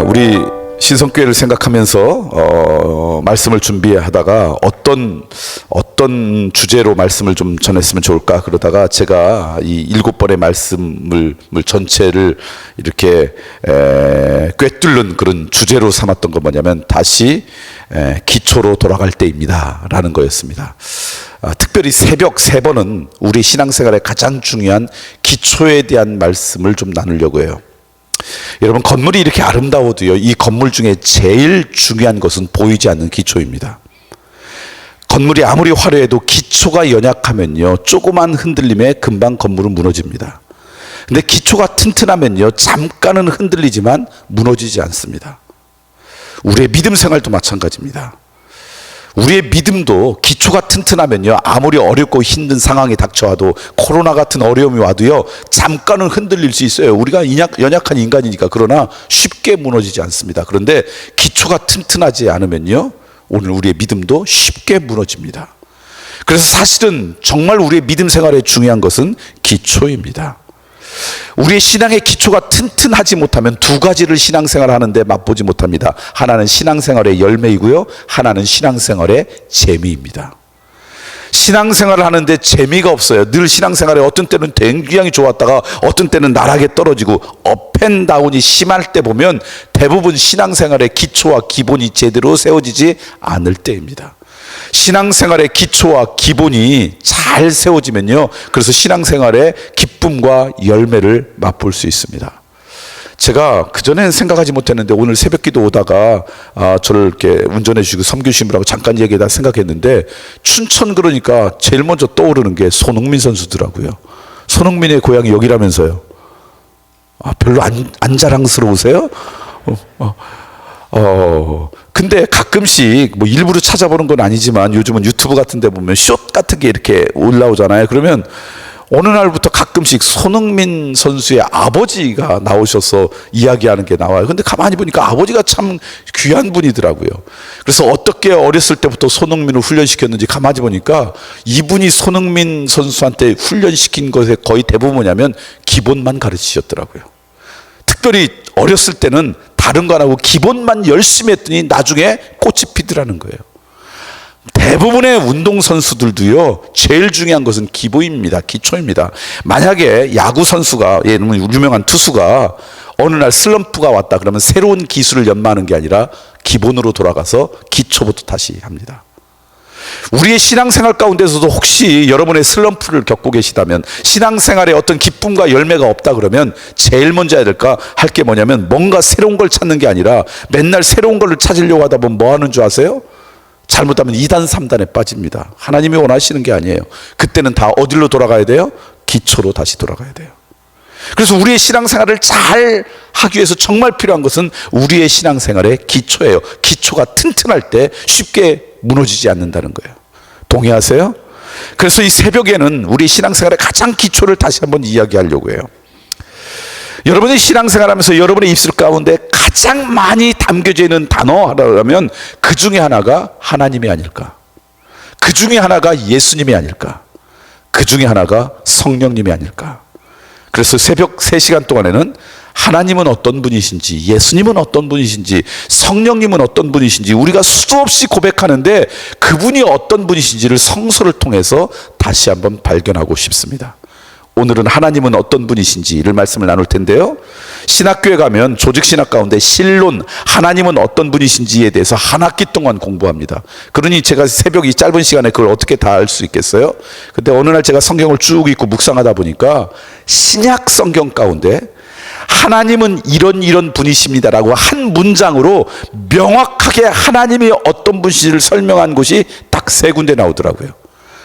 우리 신성교회를 생각하면서 말씀을 준비하다가 어떤 주제로 말씀을 좀 전했으면 좋을까 그러다가 제가 이 7번의 말씀을 전체를 이렇게 꿰뚫는 그런 주제로 삼았던 건 뭐냐면 다시 기초로 돌아갈 때입니다 라는 거였습니다. 특별히 새벽 3번은 우리 신앙생활의 가장 중요한 기초에 대한 말씀을 좀 나누려고 해요. 여러분, 건물이 이렇게 아름다워도요, 이 건물 중에 제일 중요한 것은 보이지 않는 기초입니다. 건물이 아무리 화려해도 기초가 연약하면요, 조그만 흔들림에 금방 건물은 무너집니다. 근데 기초가 튼튼하면요, 잠깐은 흔들리지만 무너지지 않습니다. 우리의 믿음 생활도 마찬가지입니다. 우리의 믿음도 기초가 튼튼하면요, 아무리 어렵고 힘든 상황이 닥쳐와도, 코로나 같은 어려움이 와도요, 잠깐은 흔들릴 수 있어요. 우리가 연약한 인간이니까. 그러나 쉽게 무너지지 않습니다. 그런데 기초가 튼튼하지 않으면요, 오늘 우리의 믿음도 쉽게 무너집니다. 그래서 사실은 정말 우리의 믿음 생활에 중요한 것은 기초입니다. 우리의 신앙의 기초가 튼튼하지 못하면 두 가지를 신앙생활 하는데 맛보지 못합니다. 하나는 신앙생활의 열매이고요, 하나는 신앙생활의 재미입니다. 신앙생활을 하는데 재미가 없어요. 늘 신앙생활에 어떤 때는 굉장히 좋았다가 어떤 때는 나락에 떨어지고 업앤다운이 심할 때 보면 대부분 신앙생활의 기초와 기본이 제대로 세워지지 않을 때입니다. 신앙생활의 기초와 기본이 잘 세워지면요, 그래서 신앙생활의 기쁨과 열매를 맛볼 수 있습니다. 제가 그전엔 생각하지 못했는데 오늘 새벽기도 오다가 저를 이렇게 운전해 주시고 섬겨 주시느라고 잠깐 얘기하다 생각했는데, 춘천 그러니까 제일 먼저 떠오르는 게 손흥민 선수더라고요. 손흥민의 고향이 여기라면서요. 별로 안 자랑스러우세요? 근데 가끔씩 뭐 일부러 찾아보는 건 아니지만 요즘은 유튜브 같은 데 보면 숏 같은 게 이렇게 올라오잖아요. 그러면 어느 날부터 가끔씩 손흥민 선수의 아버지가 나오셔서 이야기하는 게 나와요. 근데 가만히 보니까 아버지가 참 귀한 분이더라고요. 그래서 어떻게 어렸을 때부터 손흥민을 훈련시켰는지 가만히 보니까 이분이 손흥민 선수한테 훈련시킨 것의 거의 대부분 뭐냐면 기본만 가르치셨더라고요. 특별히 어렸을 때는 다른 거 안 하고 기본만 열심히 했더니 나중에 꽃이 피더라는 거예요. 대부분의 운동선수들도요, 제일 중요한 것은 기본입니다. 기초입니다. 만약에 야구선수가, 예를 들면 유명한 투수가 어느 날 슬럼프가 왔다 그러면 새로운 기술을 연마하는 게 아니라 기본으로 돌아가서 기초부터 다시 합니다. 우리의 신앙생활 가운데서도 혹시 여러분의 슬럼프를 겪고 계시다면, 신앙생활에 어떤 기쁨과 열매가 없다 그러면 제일 먼저 해야 될까 할 게 뭐냐면, 뭔가 새로운 걸 찾는 게 아니라 맨날 새로운 걸 찾으려고 하다 보면 뭐 하는 줄 아세요? 잘못하면 2단 3단에 빠집니다. 하나님이 원하시는 게 아니에요. 그때는 다 어디로 돌아가야 돼요? 기초로 다시 돌아가야 돼요. 그래서 우리의 신앙생활을 잘 하기 위해서 정말 필요한 것은 우리의 신앙생활의 기초예요. 기초가 튼튼할 때 쉽게 무너지지 않는다는 거예요. 동의하세요? 그래서 이 새벽에는 우리 신앙생활의 가장 기초를 다시 한번 이야기하려고 해요. 여러분이 신앙생활하면서 여러분의 입술 가운데 가장 많이 담겨져 있는 단어라면 그 중에 하나가 하나님이 아닐까, 그 중에 하나가 예수님이 아닐까, 그 중에 하나가 성령님이 아닐까. 그래서 새벽 3시간 동안에는 하나님은 어떤 분이신지, 예수님은 어떤 분이신지, 성령님은 어떤 분이신지 우리가 수없이 고백하는데 그분이 어떤 분이신지를 성서를 통해서 다시 한번 발견하고 싶습니다. 오늘은 하나님은 어떤 분이신지를 말씀을 나눌 텐데요, 신학교에 가면 조직신학 가운데 신론, 하나님은 어떤 분이신지에 대해서 한 학기 동안 공부합니다. 그러니 제가 새벽 이 짧은 시간에 그걸 어떻게 다 알 수 있겠어요? 근데 어느 날 제가 성경을 쭉 읽고 묵상하다 보니까 신약 성경 가운데 하나님은 이런 분이십니다라고 한 문장으로 명확하게 하나님이 어떤 분이신지를 설명한 곳이 딱 3군데 나오더라고요.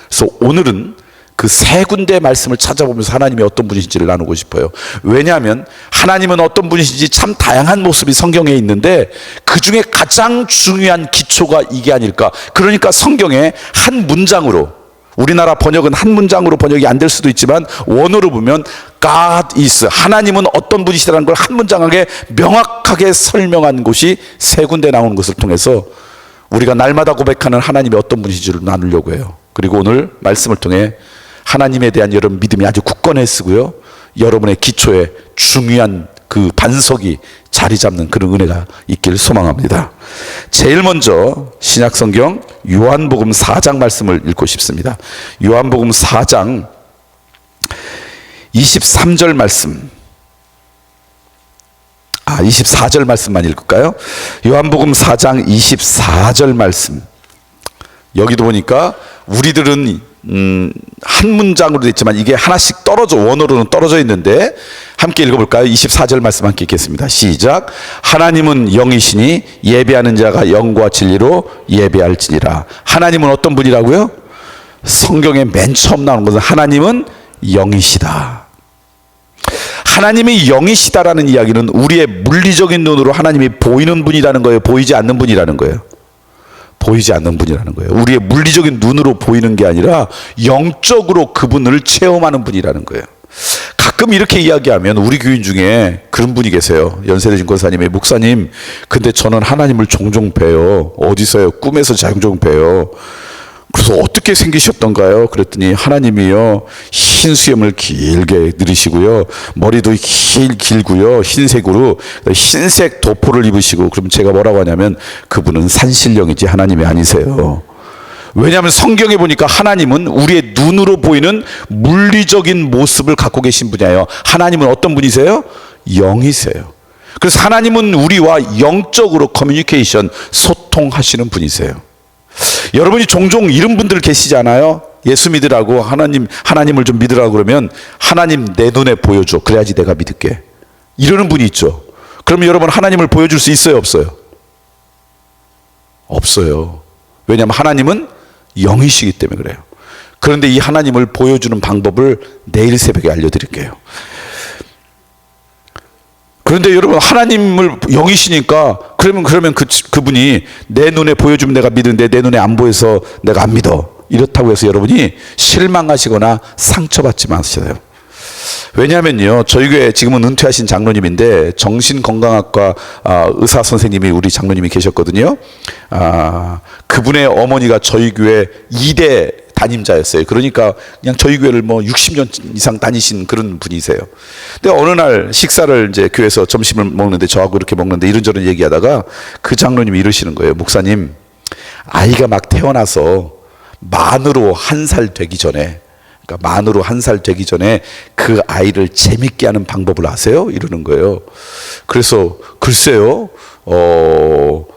그래서 오늘은 그 3군데 말씀을 찾아보면서 하나님이 어떤 분이신지를 나누고 싶어요. 왜냐하면 하나님은 어떤 분이신지 참 다양한 모습이 성경에 있는데 그 중에 가장 중요한 기초가 이게 아닐까. 그러니까 성경에 한 문장으로, 우리나라 번역은 한 문장으로 번역이 안 될 수도 있지만 원어로 보면 God is, 하나님은 어떤 분이시라는 걸 한 문장하게 명확하게 설명한 곳이 3군데 나오는 것을 통해서 우리가 날마다 고백하는 하나님이 어떤 분이신지를 나누려고 해요. 그리고 오늘 말씀을 통해 하나님에 대한 여러분 믿음이 아주 굳건해 쓰고요, 여러분의 기초에 중요한 그 반석이 자리 잡는 그런 은혜가 있길 소망합니다. 제일 먼저 신약성경 요한복음 4장 말씀을 읽고 싶습니다. 요한복음 4장 23절 말씀, 24절 말씀만 읽을까요? 요한복음 4장 24절 말씀. 여기도 보니까 우리들은 한 문장으로 돼 있지만 이게 하나씩 원어로는 떨어져 있는데 함께 읽어볼까요? 24절 말씀 함께 읽겠습니다. 시작. 하나님은 영이시니 예배하는 자가 영과 진리로 예배할지니라. 하나님은 어떤 분이라고요? 성경에 맨 처음 나오는 것은 하나님은 영이시다. 하나님이 영이시다라는 이야기는 우리의 물리적인 눈으로 하나님이 보이는 분이라는 거예요? 보이지 않는 분이라는 거예요? 보이지 않는 분이라는 거예요. 우리의 물리적인 눈으로 보이는 게 아니라 영적으로 그분을 체험하는 분이라는 거예요. 가끔 이렇게 이야기하면 우리 교인 중에 그런 분이 계세요. 연세대진 권사님의 목사님, 근데 저는 하나님을 종종 봬요. 어디서요? 꿈에서 종종 봬요. 그래서 어떻게 생기셨던가요? 그랬더니 하나님이요, 흰 수염을 길게 늘으시고요, 머리도 길고요, 흰색으로 흰색 도포를 입으시고. 그럼 제가 뭐라고 하냐면 그분은 산신령이지 하나님이 아니세요. 왜냐하면 성경에 보니까 하나님은 우리의 눈으로 보이는 물리적인 모습을 갖고 계신 분이에요. 하나님은 어떤 분이세요? 영이세요. 그래서 하나님은 우리와 영적으로 커뮤니케이션, 소통하시는 분이세요. 여러분이 종종 이런 분들 계시잖아요. 예수 믿으라고 하나님을 좀 믿으라고 그러면 하나님 내 눈에 보여줘, 그래야지 내가 믿을게, 이러는 분이 있죠. 그러면 여러분 하나님을 보여줄 수 있어요, 없어요? 없어요. 왜냐하면 하나님은 영이시기 때문에 그래요. 그런데 이 하나님을 보여주는 방법을 내일 새벽에 알려드릴게요. 그런데 여러분 하나님을 영이시니까 그러면 그분이 내 눈에 보여주면 내가 믿는데 내 눈에 안 보여서 내가 안 믿어, 이렇다고 해서 여러분이 실망하시거나 상처받지 마세요. 왜냐하면요, 저희 교회 지금은 은퇴하신 장로님인데 정신건강학과 의사 선생님이 우리 장로님이 계셨거든요. 그분의 어머니가 저희 교회 2대 담임자였어요. 그러니까 그냥 저희 교회를 60년 이상 다니신 그런 분이세요. 근데 어느 날 식사를 이제 교회에서 점심을 먹는데 저하고 이렇게 먹는데 이런저런 얘기하다가 그 장로님이 이러시는 거예요. 목사님, 아이가 막 태어나서 만으로 1살 되기 전에, 그러니까 만으로 1살 되기 전에 그 아이를 재밌게 하는 방법을 아세요? 이러는 거예요. 그래서 글쎄요,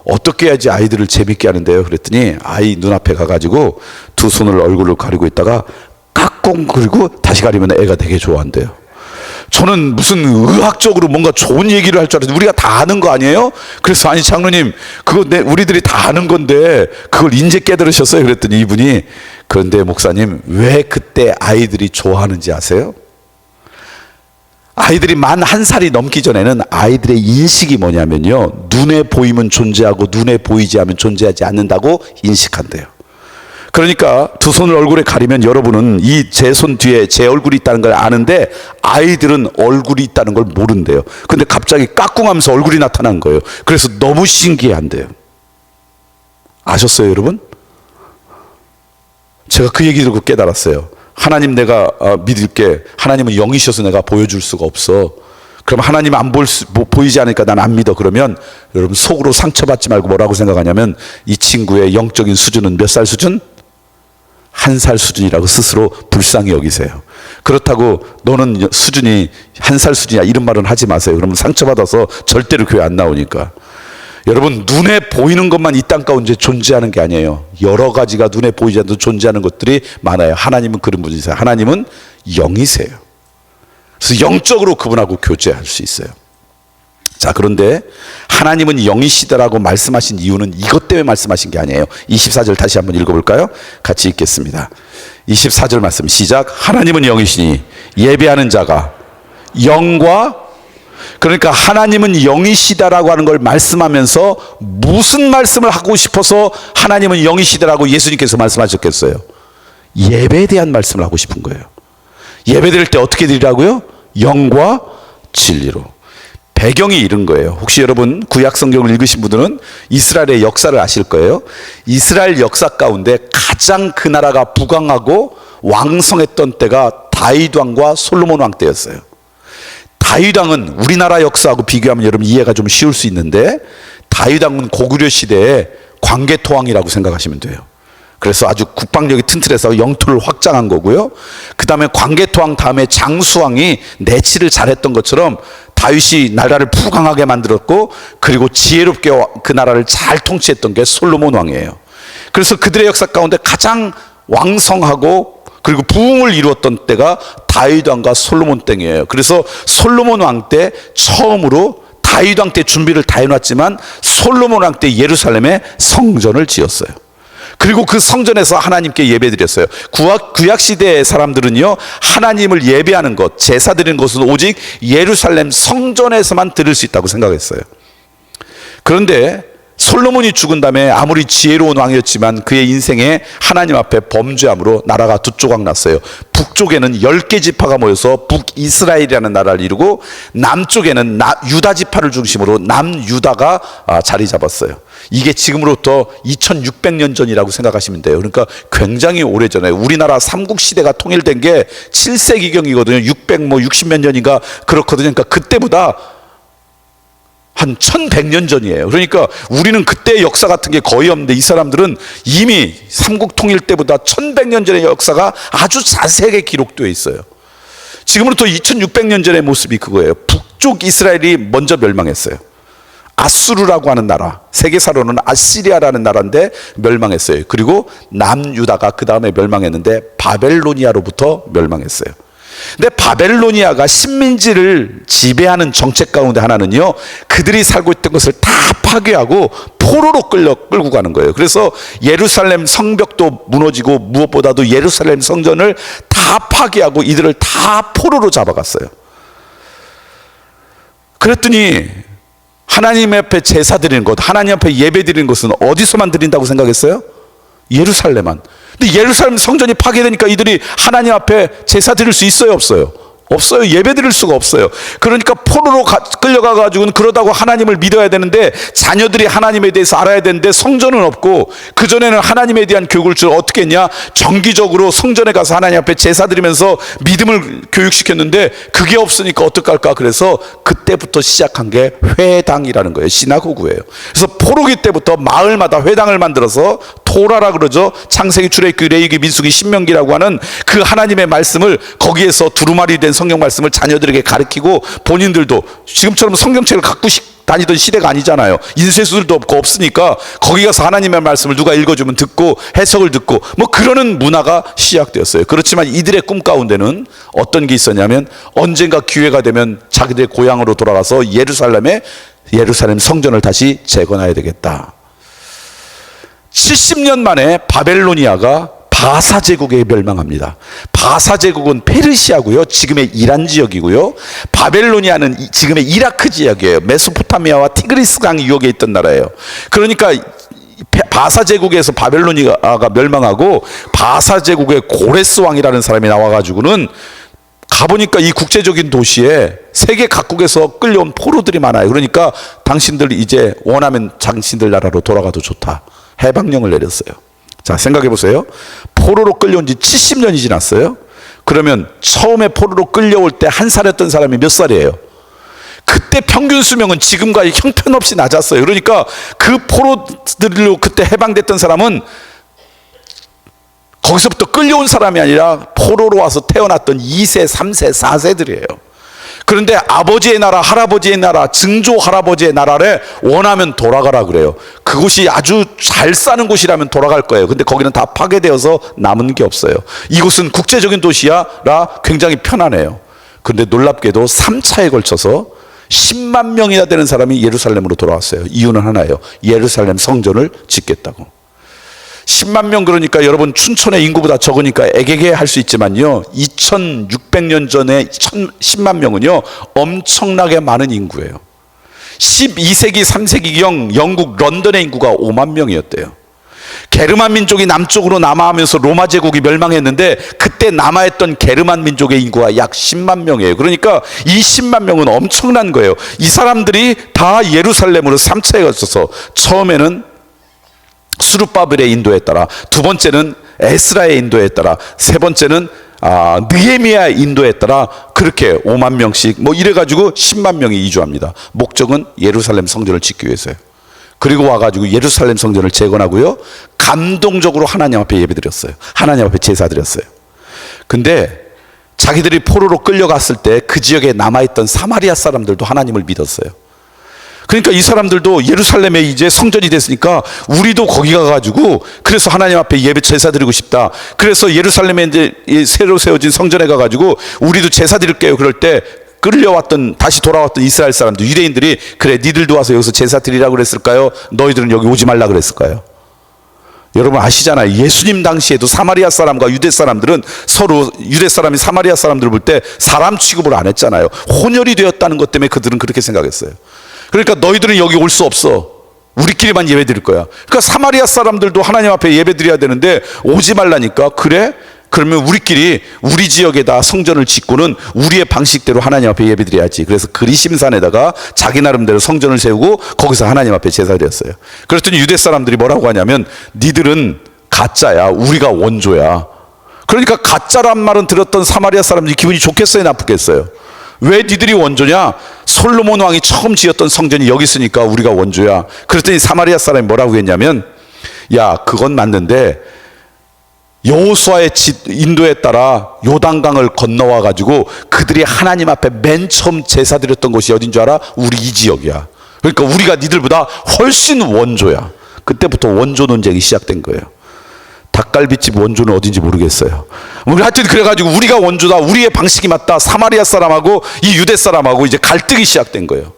어떻게 해야지 아이들을 재밌게 하는데요? 그랬더니 아이 눈앞에 가가지고 두 손을 얼굴을 가리고 있다가 깍꿍 그리고 다시 가리면 애가 되게 좋아한대요. 저는 무슨 의학적으로 뭔가 좋은 얘기를 할 줄 알았는데 우리가 다 아는 거 아니에요? 그래서 아니 장로님, 그거 우리들이 다 아는 건데 그걸 이제 깨달으셨어요? 그랬더니 이분이, 그런데 목사님, 왜 그때 아이들이 좋아하는지 아세요? 아이들이 만 1살이 넘기 전에는 아이들의 인식이 뭐냐면요, 눈에 보이면 존재하고 눈에 보이지 않으면 존재하지 않는다고 인식한대요. 그러니까 두 손을 얼굴에 가리면 여러분은 이 제 손 뒤에 제 얼굴이 있다는 걸 아는데 아이들은 얼굴이 있다는 걸 모른대요. 근데 갑자기 까꿍하면서 얼굴이 나타난 거예요. 그래서 너무 신기해한대요. 아셨어요, 여러분? 제가 그 얘기 듣고 깨달았어요. 하나님 내가 믿을게, 하나님은 영이셔서 내가 보여줄 수가 없어. 그럼 하나님 안 보이지 않으니까 난 안 믿어. 그러면 여러분 속으로 상처받지 말고 뭐라고 생각하냐면 이 친구의 영적인 수준은 몇 살 수준? 1살 수준이라고 스스로 불쌍히 여기세요. 그렇다고 너는 수준이 1살 수준이야 이런 말은 하지 마세요. 그러면 상처받아서 절대로 교회 안 나오니까. 여러분 눈에 보이는 것만 이 땅 가운데 존재하는 게 아니에요. 여러 가지가 눈에 보이지 않아도 존재하는 것들이 많아요. 하나님은 그런 분이세요. 하나님은 영이세요. 그래서 영적으로 그분하고 교제할 수 있어요. 자, 그런데 하나님은 영이시다라고 말씀하신 이유는 이것 때문에 말씀하신 게 아니에요. 24절 다시 한번 읽어볼까요? 같이 읽겠습니다. 24절 말씀 시작. 하나님은 영이시니 예배하는 자가 영과, 그러니까 하나님은 영이시다라고 하는 걸 말씀하면서 무슨 말씀을 하고 싶어서 하나님은 영이시다라고 예수님께서 말씀하셨겠어요? 예배에 대한 말씀을 하고 싶은 거예요. 예배 드릴 때 어떻게 드리라고요? 영과 진리로. 배경이 이런 거예요. 혹시 여러분 구약 성경을 읽으신 분들은 이스라엘의 역사를 아실 거예요. 이스라엘 역사 가운데 가장 그 나라가 부강하고 왕성했던 때가 다윗 왕과 솔로몬 왕 때였어요. 다윗 왕은 우리나라 역사하고 비교하면 여러분 이해가 좀 쉬울 수 있는데, 다윗 왕은 고구려 시대에 광개토왕이라고 생각하시면 돼요. 그래서 아주 국방력이 튼튼해서 영토를 확장한 거고요. 그 다음에 광개토왕 다음에 장수왕이 내치를 잘했던 것처럼 다윗이 나라를 부강하게 만들었고, 그리고 지혜롭게 그 나라를 잘 통치했던 게 솔로몬 왕이에요. 그래서 그들의 역사 가운데 가장 왕성하고 그리고 부흥을 이루었던 때가 다윗 왕과 솔로몬 때이에요. 그래서 솔로몬 왕 때 처음으로, 다윗 왕 때 준비를 다 해놨지만 솔로몬 왕 때 예루살렘에 성전을 지었어요. 그리고 그 성전에서 하나님께 예배드렸어요. 구약 시대의 사람들은요, 하나님을 예배하는 것, 제사 드리는 것은 오직 예루살렘 성전에서만 드릴 수 있다고 생각했어요. 그런데 솔로몬이 죽은 다음에 아무리 지혜로운 왕이었지만 그의 인생에 하나님 앞에 범죄함으로 나라가 두 조각 났어요. 북쪽에는 10개 지파가 모여서 북이스라엘이라는 나라를 이루고, 남쪽에는 유다 지파를 중심으로 남유다가 자리 잡았어요. 이게 지금으로부터 2600년 전이라고 생각하시면 돼요. 그러니까 굉장히 오래전에, 우리나라 삼국시대가 통일된 게 7세기경이거든요 660몇 년인가 그렇거든요. 그러니까 그때보다 한 1100년 전이에요. 그러니까 우리는 그때의 역사 같은 게 거의 없는데, 이 사람들은 이미 삼국 통일 때보다 1100년 전의 역사가 아주 자세하게 기록되어 있어요. 지금으로부터 2600년 전의 모습이 그거예요. 북쪽 이스라엘이 먼저 멸망했어요. 아수르라고 하는 나라, 세계사로는 아시리아라는 나라인데 멸망했어요. 그리고 남유다가 그 다음에 멸망했는데 바벨로니아로부터 멸망했어요. 근데 바벨로니아가 식민지를 지배하는 정책 가운데 하나는요, 그들이 살고 있던 것을 다 파괴하고 포로로 끌고 가는 거예요. 그래서 예루살렘 성벽도 무너지고, 무엇보다도 예루살렘 성전을 다 파괴하고 이들을 다 포로로 잡아갔어요. 그랬더니 하나님 앞에 제사 드리는 것, 하나님 앞에 예배 드리는 것은 어디서만 드린다고 생각했어요? 예루살렘만. 근데 예루살렘 성전이 파괴되니까 이들이 하나님 앞에 제사 드릴 수 있어요, 없어요? 없어요. 예배 드릴 수가 없어요. 그러니까 포로로 끌려가가지고는, 그러다고 하나님을 믿어야 되는데, 자녀들이 하나님에 대해서 알아야 되는데 성전은 없고, 그전에는 하나님에 대한 교육을 어떻게 했냐, 정기적으로 성전에 가서 하나님 앞에 제사 드리면서 믿음을 교육시켰는데 그게 없으니까 어떡할까. 그래서 그때부터 시작한 게 회당이라는 거예요. 시나고그예요. 그래서 포로기 때부터 마을마다 회당을 만들어서, 토라라 그러죠. 창세기, 출애굽기, 레위기, 민수기, 신명기라고 하는 그 하나님의 말씀을 거기에서 두루마리 된 성경 말씀을 자녀들에게 가르치고, 본인들도 지금처럼 성경책을 갖고 다니던 시대가 아니잖아요. 인쇄술도 없으니까 거기 가서 하나님의 말씀을 누가 읽어주면 듣고 해석을 듣고 뭐 그러는 문화가 시작되었어요. 그렇지만 이들의 꿈 가운데는 어떤 게 있었냐면, 언젠가 기회가 되면 자기들의 고향으로 돌아가서 예루살렘 성전을 다시 재건해야 되겠다. 70년 만에 바벨로니아가 바사 제국에 멸망합니다. 바사 제국은 페르시아고요, 지금의 이란 지역이고요. 바벨로니아는 지금의 이라크 지역이에요. 메소포타미아와 티그리스 강 유역에 있던 나라예요. 그러니까 바사 제국에서 바벨로니아가 멸망하고, 바사 제국의 고레스 왕이라는 사람이 나와가지고는, 가보니까 이 국제적인 도시에 세계 각국에서 끌려온 포로들이 많아요. 그러니까 당신들 이제 원하면 당신들 나라로 돌아가도 좋다, 해방령을 내렸어요. 자, 생각해 보세요. 포로로 끌려온 지 70년이 지났어요. 그러면 처음에 포로로 끌려올 때 한 살이었던 사람이 몇 살이에요? 그때 평균 수명은 지금과 형편없이 낮았어요. 그러니까 그 포로들로 그때 해방됐던 사람은 거기서부터 끌려온 사람이 아니라 포로로 와서 태어났던 2세, 3세, 4세들이에요. 그런데 아버지의 나라, 할아버지의 나라, 증조 할아버지의 나라를 원하면 돌아가라 그래요. 그곳이 아주 잘 사는 곳이라면 돌아갈 거예요. 근데 거기는 다 파괴되어서 남은 게 없어요. 이곳은 국제적인 도시야라 굉장히 편안해요. 그런데 놀랍게도 3차에 걸쳐서 10만 명이나 되는 사람이 예루살렘으로 돌아왔어요. 이유는 하나예요. 예루살렘 성전을 짓겠다고. 10만 명, 그러니까 여러분 춘천의 인구보다 적으니까 애개개 할 수 있지만요, 2600년 전에 10만 명은요 엄청나게 많은 인구예요. 12세기 3세기경 영국 런던의 인구가 5만 명이었대요. 게르만 민족이 남쪽으로 남하하면서 로마 제국이 멸망했는데, 그때 남아있던 게르만 민족의 인구가 약 10만 명이에요. 그러니까 이 10만 명은 엄청난 거예요. 이 사람들이 다 예루살렘으로 3차에 걸쳐서, 처음에는 수르바벨의 인도에 따라, 두 번째는 에스라의 인도에 따라, 세 번째는 느헤미야 인도에 따라 그렇게 5만 명씩 뭐 이래가지고 10만 명이 이주합니다. 목적은 예루살렘 성전을 짓기 위해서요. 그리고 와가지고 예루살렘 성전을 재건하고요, 감동적으로 하나님 앞에 예배드렸어요. 하나님 앞에 제사드렸어요. 근데 자기들이 포로로 끌려갔을 때 그 지역에 남아있던 사마리아 사람들도 하나님을 믿었어요. 그러니까 이 사람들도 예루살렘에 이제 성전이 됐으니까 우리도 거기 가가지고, 그래서 하나님 앞에 예배 제사 드리고 싶다. 그래서 예루살렘에 이제 새로 세워진 성전에 가가지고 우리도 제사 드릴게요. 그럴 때 끌려왔던, 다시 돌아왔던 이스라엘 사람들, 유대인들이 그래 니들도 와서 여기서 제사 드리라고 그랬을까요? 너희들은 여기 오지 말라 그랬을까요? 여러분 아시잖아요. 예수님 당시에도 사마리아 사람과 유대 사람들은 서로, 유대 사람이 사마리아 사람들을 볼 때 사람 취급을 안 했잖아요. 혼혈이 되었다는 것 때문에 그들은 그렇게 생각했어요. 그러니까 너희들은 여기 올 수 없어. 우리끼리만 예배 드릴 거야. 그러니까 사마리아 사람들도 하나님 앞에 예배 드려야 되는데 오지 말라니까. 그래? 그러면 우리끼리 우리 지역에다 성전을 짓고는 우리의 방식대로 하나님 앞에 예배 드려야지. 그래서 그리심산에다가 자기 나름대로 성전을 세우고 거기서 하나님 앞에 제사를 드렸어요. 그랬더니 유대 사람들이 뭐라고 하냐면 니들은 가짜야, 우리가 원조야. 그러니까 가짜란 말은 들었던 사마리아 사람들이 기분이 좋겠어요, 나쁘겠어요? 왜 니들이 원조냐? 솔로몬 왕이 처음 지었던 성전이 여기 있으니까 우리가 원조야. 그랬더니 사마리아 사람이 뭐라고 했냐면, 야 그건 맞는데 여호수아의 인도에 따라 요단강을 건너와 가지고 그들이 하나님 앞에 맨 처음 제사 드렸던 곳이 어딘 줄 알아? 우리 이 지역이야. 그러니까 우리가 니들보다 훨씬 원조야. 그때부터 원조 논쟁이 시작된 거예요. 닭갈비집 원조는 어딘지 모르겠어요. 하여튼 그래가지고 우리가 원조다, 우리의 방식이 맞다, 사마리아 사람하고 이 유대 사람하고 이제 갈등이 시작된 거예요.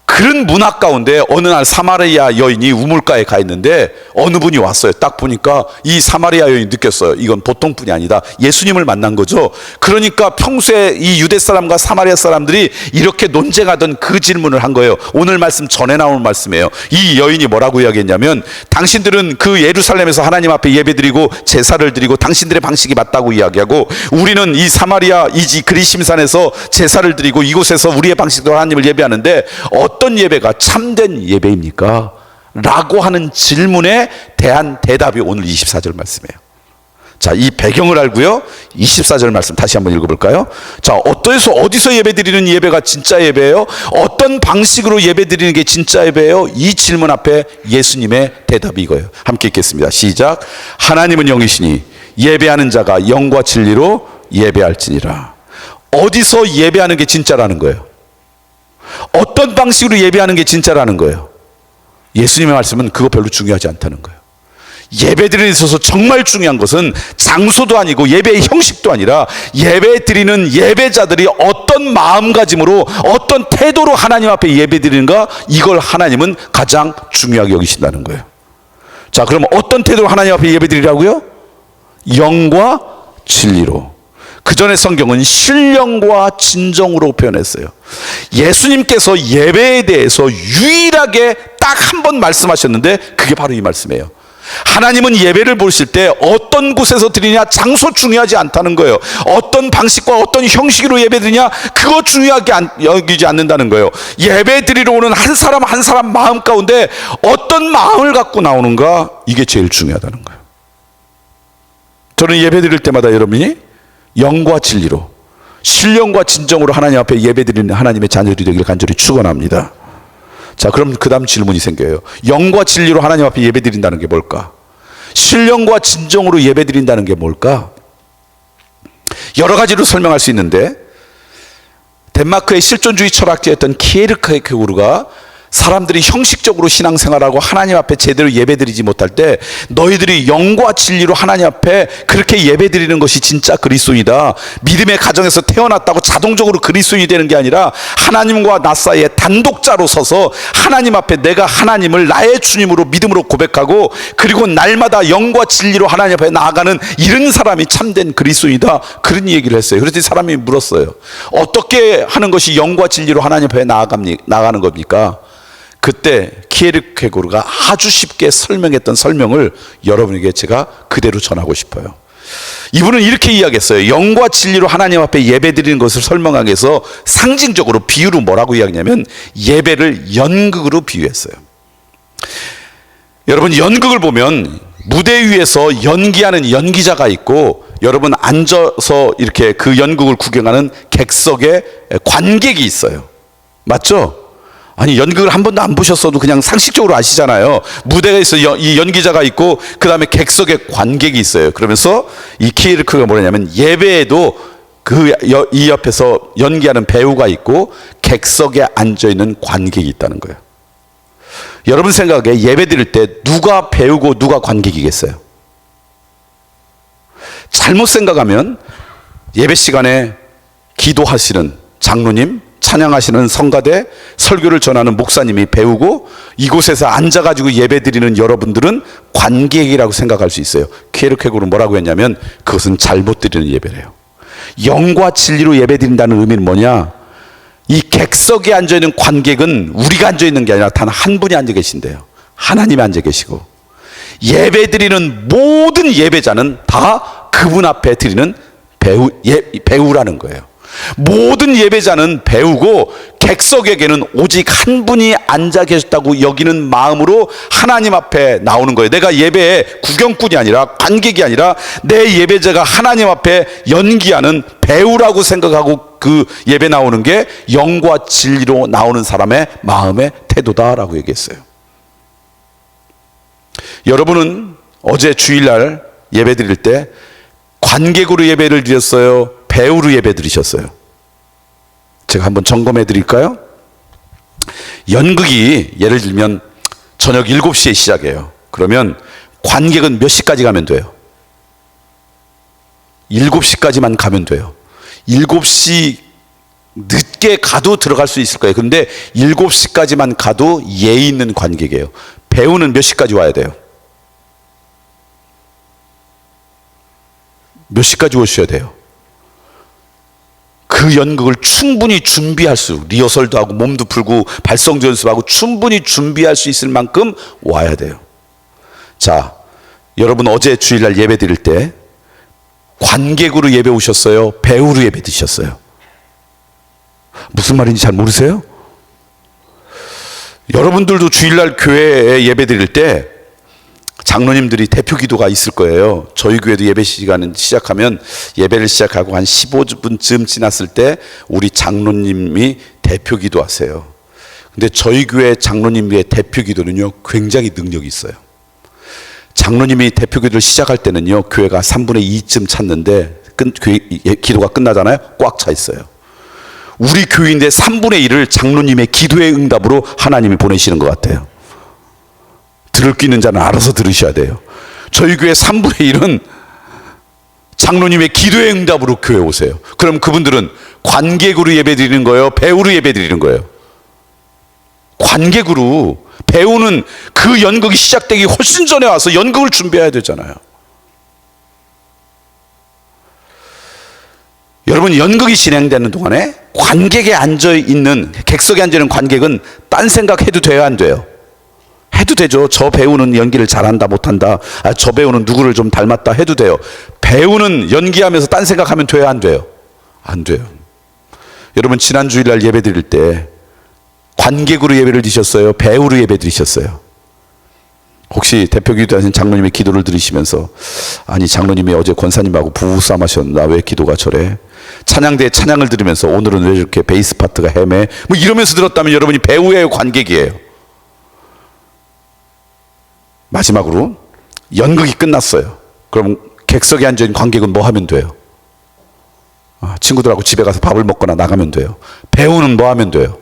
그런 문화 가운데 어느 날 사마리아 여인이 우물가에 가 있는데 어느 분이 왔어요. 딱 보니까 이 사마리아 여인이 느꼈어요. 이건 보통 분이 아니다. 예수님을 만난 거죠. 그러니까 평소에 이 유대 사람과 사마리아 사람들이 이렇게 논쟁하던 그 질문을 한 거예요. 오늘 말씀 전에 나온 말씀이에요. 이 여인이 뭐라고 이야기했냐면, 당신들은 그 예루살렘에서 하나님 앞에 예배드리고 제사를 드리고 당신들의 방식이 맞다고 이야기하고, 우리는 이 사마리아 이 그리심산에서 제사를 드리고 이곳에서 우리의 방식대로 하나님을 예배하는데 어떤 예배가 참된 예배입니까? 라고 하는 질문에 대한 대답이 오늘 24절 말씀이에요. 자, 이 배경을 알고요, 24절 말씀 다시 한번 읽어볼까요? 자, 어디서 예배드리는 예배가 진짜 예배예요? 어떤 방식으로 예배드리는 게 진짜 예배예요? 이 질문 앞에 예수님의 대답이 이거예요. 함께 읽겠습니다. 시작. 하나님은 영이시니 예배하는 자가 영과 진리로 예배할지니라. 어디서 예배하는 게 진짜라는 거예요? 어떤 방식으로 예배하는 게 진짜라는 거예요? 예수님의 말씀은 그거 별로 중요하지 않다는 거예요. 예배드리는 데 있어서 정말 중요한 것은 장소도 아니고 예배의 형식도 아니라 예배드리는 예배자들이 어떤 마음가짐으로 어떤 태도로 하나님 앞에 예배드리는가, 이걸 하나님은 가장 중요하게 여기신다는 거예요. 자, 그럼 어떤 태도로 하나님 앞에 예배드리라고요? 영과 진리로. 그 전에 성경은 신령과 진정으로 표현했어요. 예수님께서 예배에 대해서 유일하게 딱 한 번 말씀하셨는데 그게 바로 이 말씀이에요. 하나님은 예배를 보실 때 어떤 곳에서 드리냐, 장소 중요하지 않다는 거예요. 어떤 방식과 어떤 형식으로 예배드리냐, 그거 중요하게 여기지 않는다는 거예요. 예배 드리러 오는 한 사람 한 사람 마음 가운데 어떤 마음을 갖고 나오는가, 이게 제일 중요하다는 거예요. 저는 예배 드릴 때마다 여러분이 영과 진리로, 신령과 진정으로 하나님 앞에 예배드리는 하나님의 자녀들이 되기를 간절히 축원합니다. 자, 그럼 그 다음 질문이 생겨요. 영과 진리로 하나님 앞에 예배드린다는 게 뭘까? 신령과 진정으로 예배드린다는 게 뭘까? 여러 가지로 설명할 수 있는데, 덴마크의 실존주의 철학자였던 키에르케고르가 사람들이 형식적으로 신앙생활하고 하나님 앞에 제대로 예배드리지 못할 때 너희들이 영과 진리로 하나님 앞에 그렇게 예배드리는 것이 진짜 그리스도이다. 믿음의 가정에서 태어났다고 자동적으로 그리스도인이 되는 게 아니라 하나님과 나 사이에 단독자로 서서 하나님 앞에 내가 하나님을 나의 주님으로 믿음으로 고백하고, 그리고 날마다 영과 진리로 하나님 앞에 나아가는 이런 사람이 참된 그리스도이다. 그런 얘기를 했어요. 그랬더니 사람이 물었어요. 어떻게 하는 것이 영과 진리로 하나님 앞에 나아가는 겁니까? 그때 키에르케고르가 아주 쉽게 설명했던 설명을 여러분에게 제가 그대로 전하고 싶어요. 이분은 이렇게 이야기했어요. 영과 진리로 하나님 앞에 예배드리는 것을 설명하기 위해서 상징적으로 비유로 뭐라고 이야기하냐면 예배를 연극으로 비유했어요. 여러분, 연극을 보면 무대 위에서 연기하는 연기자가 있고 여러분 앉아서 이렇게 그 연극을 구경하는 객석에 관객이 있어요. 맞죠? 아니 연극을 한 번도 안 보셨어도 그냥 상식적으로 아시잖아요. 무대에 있어 이 연기자가 있고 그 다음에 객석에 관객이 있어요. 그러면서 이 키에르크가 뭐냐면 예배에도 이 옆에서 연기하는 배우가 있고 객석에 앉아있는 관객이 있다는 거예요. 여러분 생각에 예배 드릴 때 누가 배우고 누가 관객이겠어요? 잘못 생각하면 예배 시간에 기도하시는 장로님, 찬양하시는 성가대, 설교를 전하는 목사님이 배우고 이곳에서 앉아가지고 예배 드리는 여러분들은 관객이라고 생각할 수 있어요. 키에르케고르는 뭐라고 했냐면 그것은 잘못 드리는 예배래요. 영과 진리로 예배 드린다는 의미는 뭐냐? 이 객석에 앉아있는 관객은 우리가 앉아있는 게 아니라 단 한 분이 앉아 계신대요. 하나님이 앉아 계시고 예배 드리는 모든 예배자는 다 그분 앞에 드리는 배우라는 거예요. 모든 예배자는 배우고 객석에게는 오직 한 분이 앉아 계셨다고 여기는 마음으로 하나님 앞에 나오는 거예요. 내가 예배에 구경꾼이 아니라 관객이 아니라 내 예배자가 하나님 앞에 연기하는 배우라고 생각하고 그 예배 나오는 게 영과 진리로 나오는 사람의 마음의 태도다라고 얘기했어요. 여러분은 어제 주일날 예배 드릴 때 관객으로 예배를 드렸어요? 배우로 예배 드리셨어요? 제가 한번 점검해 드릴까요? 연극이 예를 들면 저녁 7시에 시작해요. 그러면 관객은 몇 시까지 가면 돼요? 7시까지만 가면 돼요. 7시 늦게 가도 들어갈 수 있을 거예요. 그런데 7시까지만 가도 예의 있는 관객이에요. 배우는 몇 시까지 와야 돼요? 몇 시까지 오셔야 돼요? 그 연극을 충분히 준비할 리허설도 하고 몸도 풀고 발성도 연습하고 충분히 준비할 수 있을 만큼 와야 돼요. 자, 여러분 어제 주일날 예배 드릴 때 관객으로 예배 오셨어요? 배우로 예배 드셨어요? 무슨 말인지 잘 모르세요? 여러분들도 주일날 교회에 예배 드릴 때 장로님들이 대표 기도가 있을 거예요. 저희 교회도 예배 시간은 시작하면 예배를 시작하고 한 15분쯤 지났을 때 우리 장로님이 대표 기도 하세요. 근데 저희 교회 장로님의 대표 기도는요 굉장히 능력이 있어요. 장로님이 대표 기도를 시작할 때는요 교회가 3분의 2쯤 찼는데 기도가 끝나잖아요. 꽉 차 있어요. 우리 교회인데 3분의 1을 장로님의 기도의 응답으로 하나님이 보내시는 것 같아요. 들을 수 있는 자는 알아서 들으셔야 돼요. 저희 교회 3분의 1은 장로님의 기도의 응답으로 교회 오세요. 그럼 그분들은 관객으로 예배 드리는 거예요? 배우로 예배 드리는 거예요? 관객으로. 배우는 그 연극이 시작되기 훨씬 전에 와서 연극을 준비해야 되잖아요. 여러분 연극이 진행되는 동안에 관객에 앉아있는 객석에 앉아있는 관객은 딴 생각해도 돼요? 안 돼요? 해도 되죠. 저 배우는 연기를 잘한다 못한다, 저 배우는 누구를 좀 닮았다 해도 돼요. 배우는 연기하면서 딴 생각하면 돼요? 안 돼요? 안 돼요. 여러분 지난 주일날 예배 드릴 때 관객으로 예배를 드셨어요? 배우로 예배 드리셨어요? 혹시 대표 기도하신 장로님의 기도를 들으시면서 아니 장로님이 어제 권사님하고 부부싸움 하셨나 왜 기도가 저래? 찬양대에 찬양을 들으면서 오늘은 왜 이렇게 베이스 파트가 헤매? 뭐 이러면서 들었다면 여러분이 배우예요? 관객이에요? 마지막으로 연극이 끝났어요. 그럼 객석에 앉아있는 관객은 뭐 하면 돼요? 친구들하고 집에 가서 밥을 먹거나 나가면 돼요. 배우는 뭐 하면 돼요?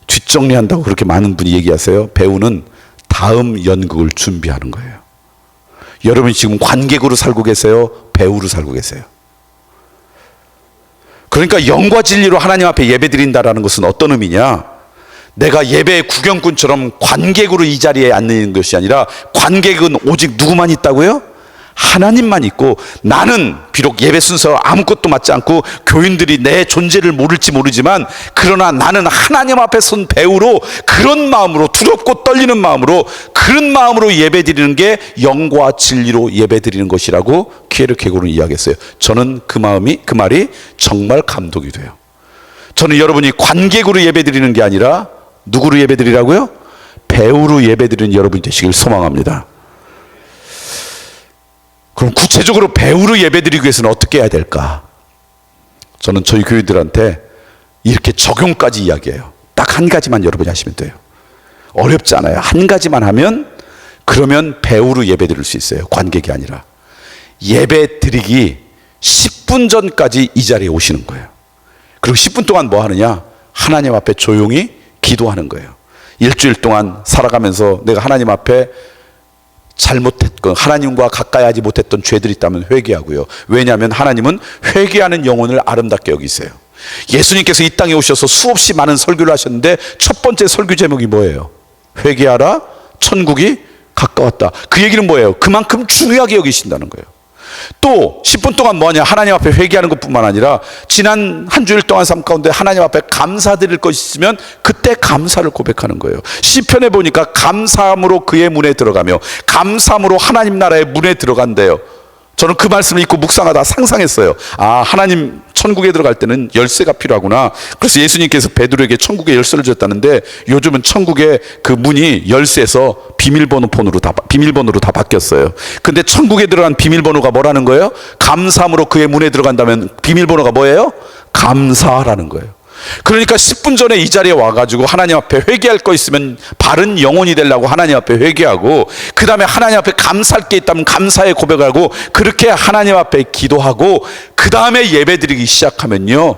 뒷정리한다고 그렇게 많은 분이 얘기하세요. 배우는 다음 연극을 준비하는 거예요. 여러분이 지금 관객으로 살고 계세요? 배우로 살고 계세요? 그러니까 영과 진리로 하나님 앞에 예배 드린다라는 것은 어떤 의미냐? 내가 예배의 구경꾼처럼 관객으로 이 자리에 앉는 것이 아니라 관객은 오직 누구만 있다고요? 하나님만 있고 나는 비록 예배 순서 아무것도 맞지 않고 교인들이 내 존재를 모를지 모르지만 그러나 나는 하나님 앞에 선 배우로 그런 마음으로 두렵고 떨리는 마음으로 그런 마음으로 예배 드리는 게 영과 진리로 예배 드리는 것이라고 키에르케고르는 이야기했어요. 저는 그 말이 정말 감동이 돼요. 저는 여러분이 관객으로 예배 드리는 게 아니라 누구로 예배 드리라고요? 배우로 예배 드리는 여러분이 되시길 소망합니다. 그럼 구체적으로 배우로 예배드리기 위해서는 어떻게 해야 될까? 저는 저희 교인들한테 이렇게 적용까지 이야기해요. 딱 한 가지만 여러분이 하시면 돼요. 어렵지 않아요. 한 가지만 하면 그러면 배우로 예배드릴 수 있어요. 관객이 아니라. 예배드리기 10분 전까지 이 자리에 오시는 거예요. 그리고 10분 동안 뭐 하느냐? 하나님 앞에 조용히 기도하는 거예요. 일주일 동안 살아가면서 내가 하나님 앞에 잘못했건 하나님과 가까이 하지 못했던 죄들이 있다면 회개하고요. 왜냐하면 하나님은 회개하는 영혼을 아름답게 여기세요. 예수님께서 이 땅에 오셔서 수없이 많은 설교를 하셨는데 첫 번째 설교 제목이 뭐예요? 회개하라, 천국이 가까웠다. 그 얘기는 뭐예요? 그만큼 중요하게 여기신다는 거예요. 또 10분 동안 뭐하냐? 하나님 앞에 회개하는 것뿐만 아니라 지난 한 주일 동안 삶 가운데 하나님 앞에 감사드릴 것이 있으면 그때 감사를 고백하는 거예요. 시편에 보니까 감사함으로 그의 문에 들어가며 감사함으로 하나님 나라의 문에 들어간대요. 저는 그 말씀을 읽고 묵상하다 상상했어요. 아, 하나님 천국에 들어갈 때는 열쇠가 필요하구나. 그래서 예수님께서 베드로에게 천국의 열쇠를 줬다는데 요즘은 천국의 그 문이 열쇠에서 비밀번호로 다 바뀌었어요. 근데 천국에 들어간 비밀번호가 뭐라는 거예요? 감사함으로 그의 문에 들어간다면 비밀번호가 뭐예요? 감사라는 거예요. 그러니까 10분 전에 이 자리에 와가지고 하나님 앞에 회개할 거 있으면 바른 영혼이 되려고 하나님 앞에 회개하고, 그 다음에 하나님 앞에 감사할 게 있다면 감사의 고백하고, 그렇게 하나님 앞에 기도하고, 그 다음에 예배 드리기 시작하면요,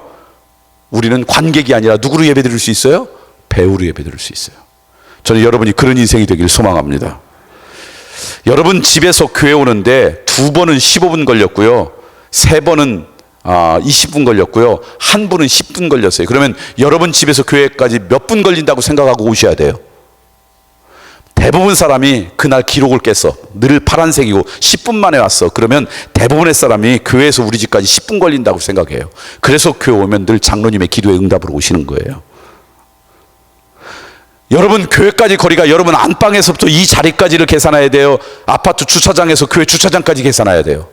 우리는 관객이 아니라 누구로 예배 드릴 수 있어요? 배우로 예배 드릴 수 있어요. 저는 여러분이 그런 인생이 되기를 소망합니다. 여러분 집에서 교회 오는데 2번은 15분 걸렸고요, 3번은 20분 걸렸고요, 한 분은 10분 걸렸어요. 그러면 여러분 집에서 교회까지 몇 분 걸린다고 생각하고 오셔야 돼요? 대부분 사람이 그날 기록을 깼어. 늘 파란색이고 10분 만에 왔어. 그러면 대부분의 사람이 교회에서 우리 집까지 10분 걸린다고 생각해요. 그래서 교회 오면 늘 장로님의 기도의 응답으로 오시는 거예요. 여러분 교회까지 거리가 여러분 안방에서부터 이 자리까지를 계산해야 돼요? 아파트 주차장에서 교회 주차장까지 계산해야 돼요?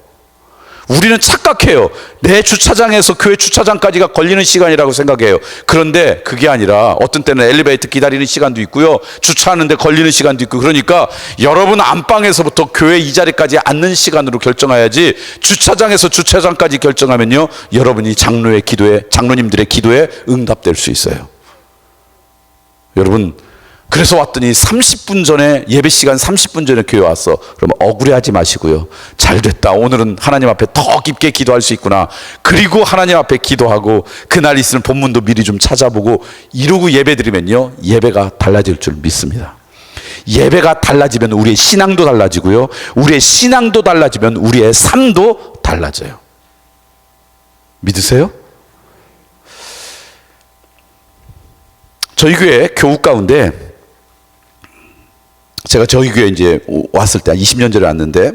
우리는 착각해요. 내 주차장에서 교회 주차장까지가 걸리는 시간이라고 생각해요. 그런데 그게 아니라 어떤 때는 엘리베이터 기다리는 시간도 있고요, 주차하는데 걸리는 시간도 있고, 그러니까 여러분 안방에서부터 교회 이 자리까지 앉는 시간으로 결정해야지, 주차장에서 주차장까지 결정하면요, 여러분이 장로님들의 기도에 응답될 수 있어요. 여러분, 그래서 왔더니 30분 전에, 예배 시간 30분 전에 교회 왔어. 그러면 억울해하지 마시고요, 잘 됐다, 오늘은 하나님 앞에 더 깊게 기도할 수 있구나. 그리고 하나님 앞에 기도하고 그날 있을 본문도 미리 좀 찾아보고 이러고 예배 드리면요, 예배가 달라질 줄 믿습니다. 예배가 달라지면 우리의 신앙도 달라지고요, 우리의 신앙도 달라지면 우리의 삶도 달라져요. 믿으세요? 저희 교회 교우 가운데, 제가 저희 교회 이제 왔을 때 한 20년 전에 왔는데,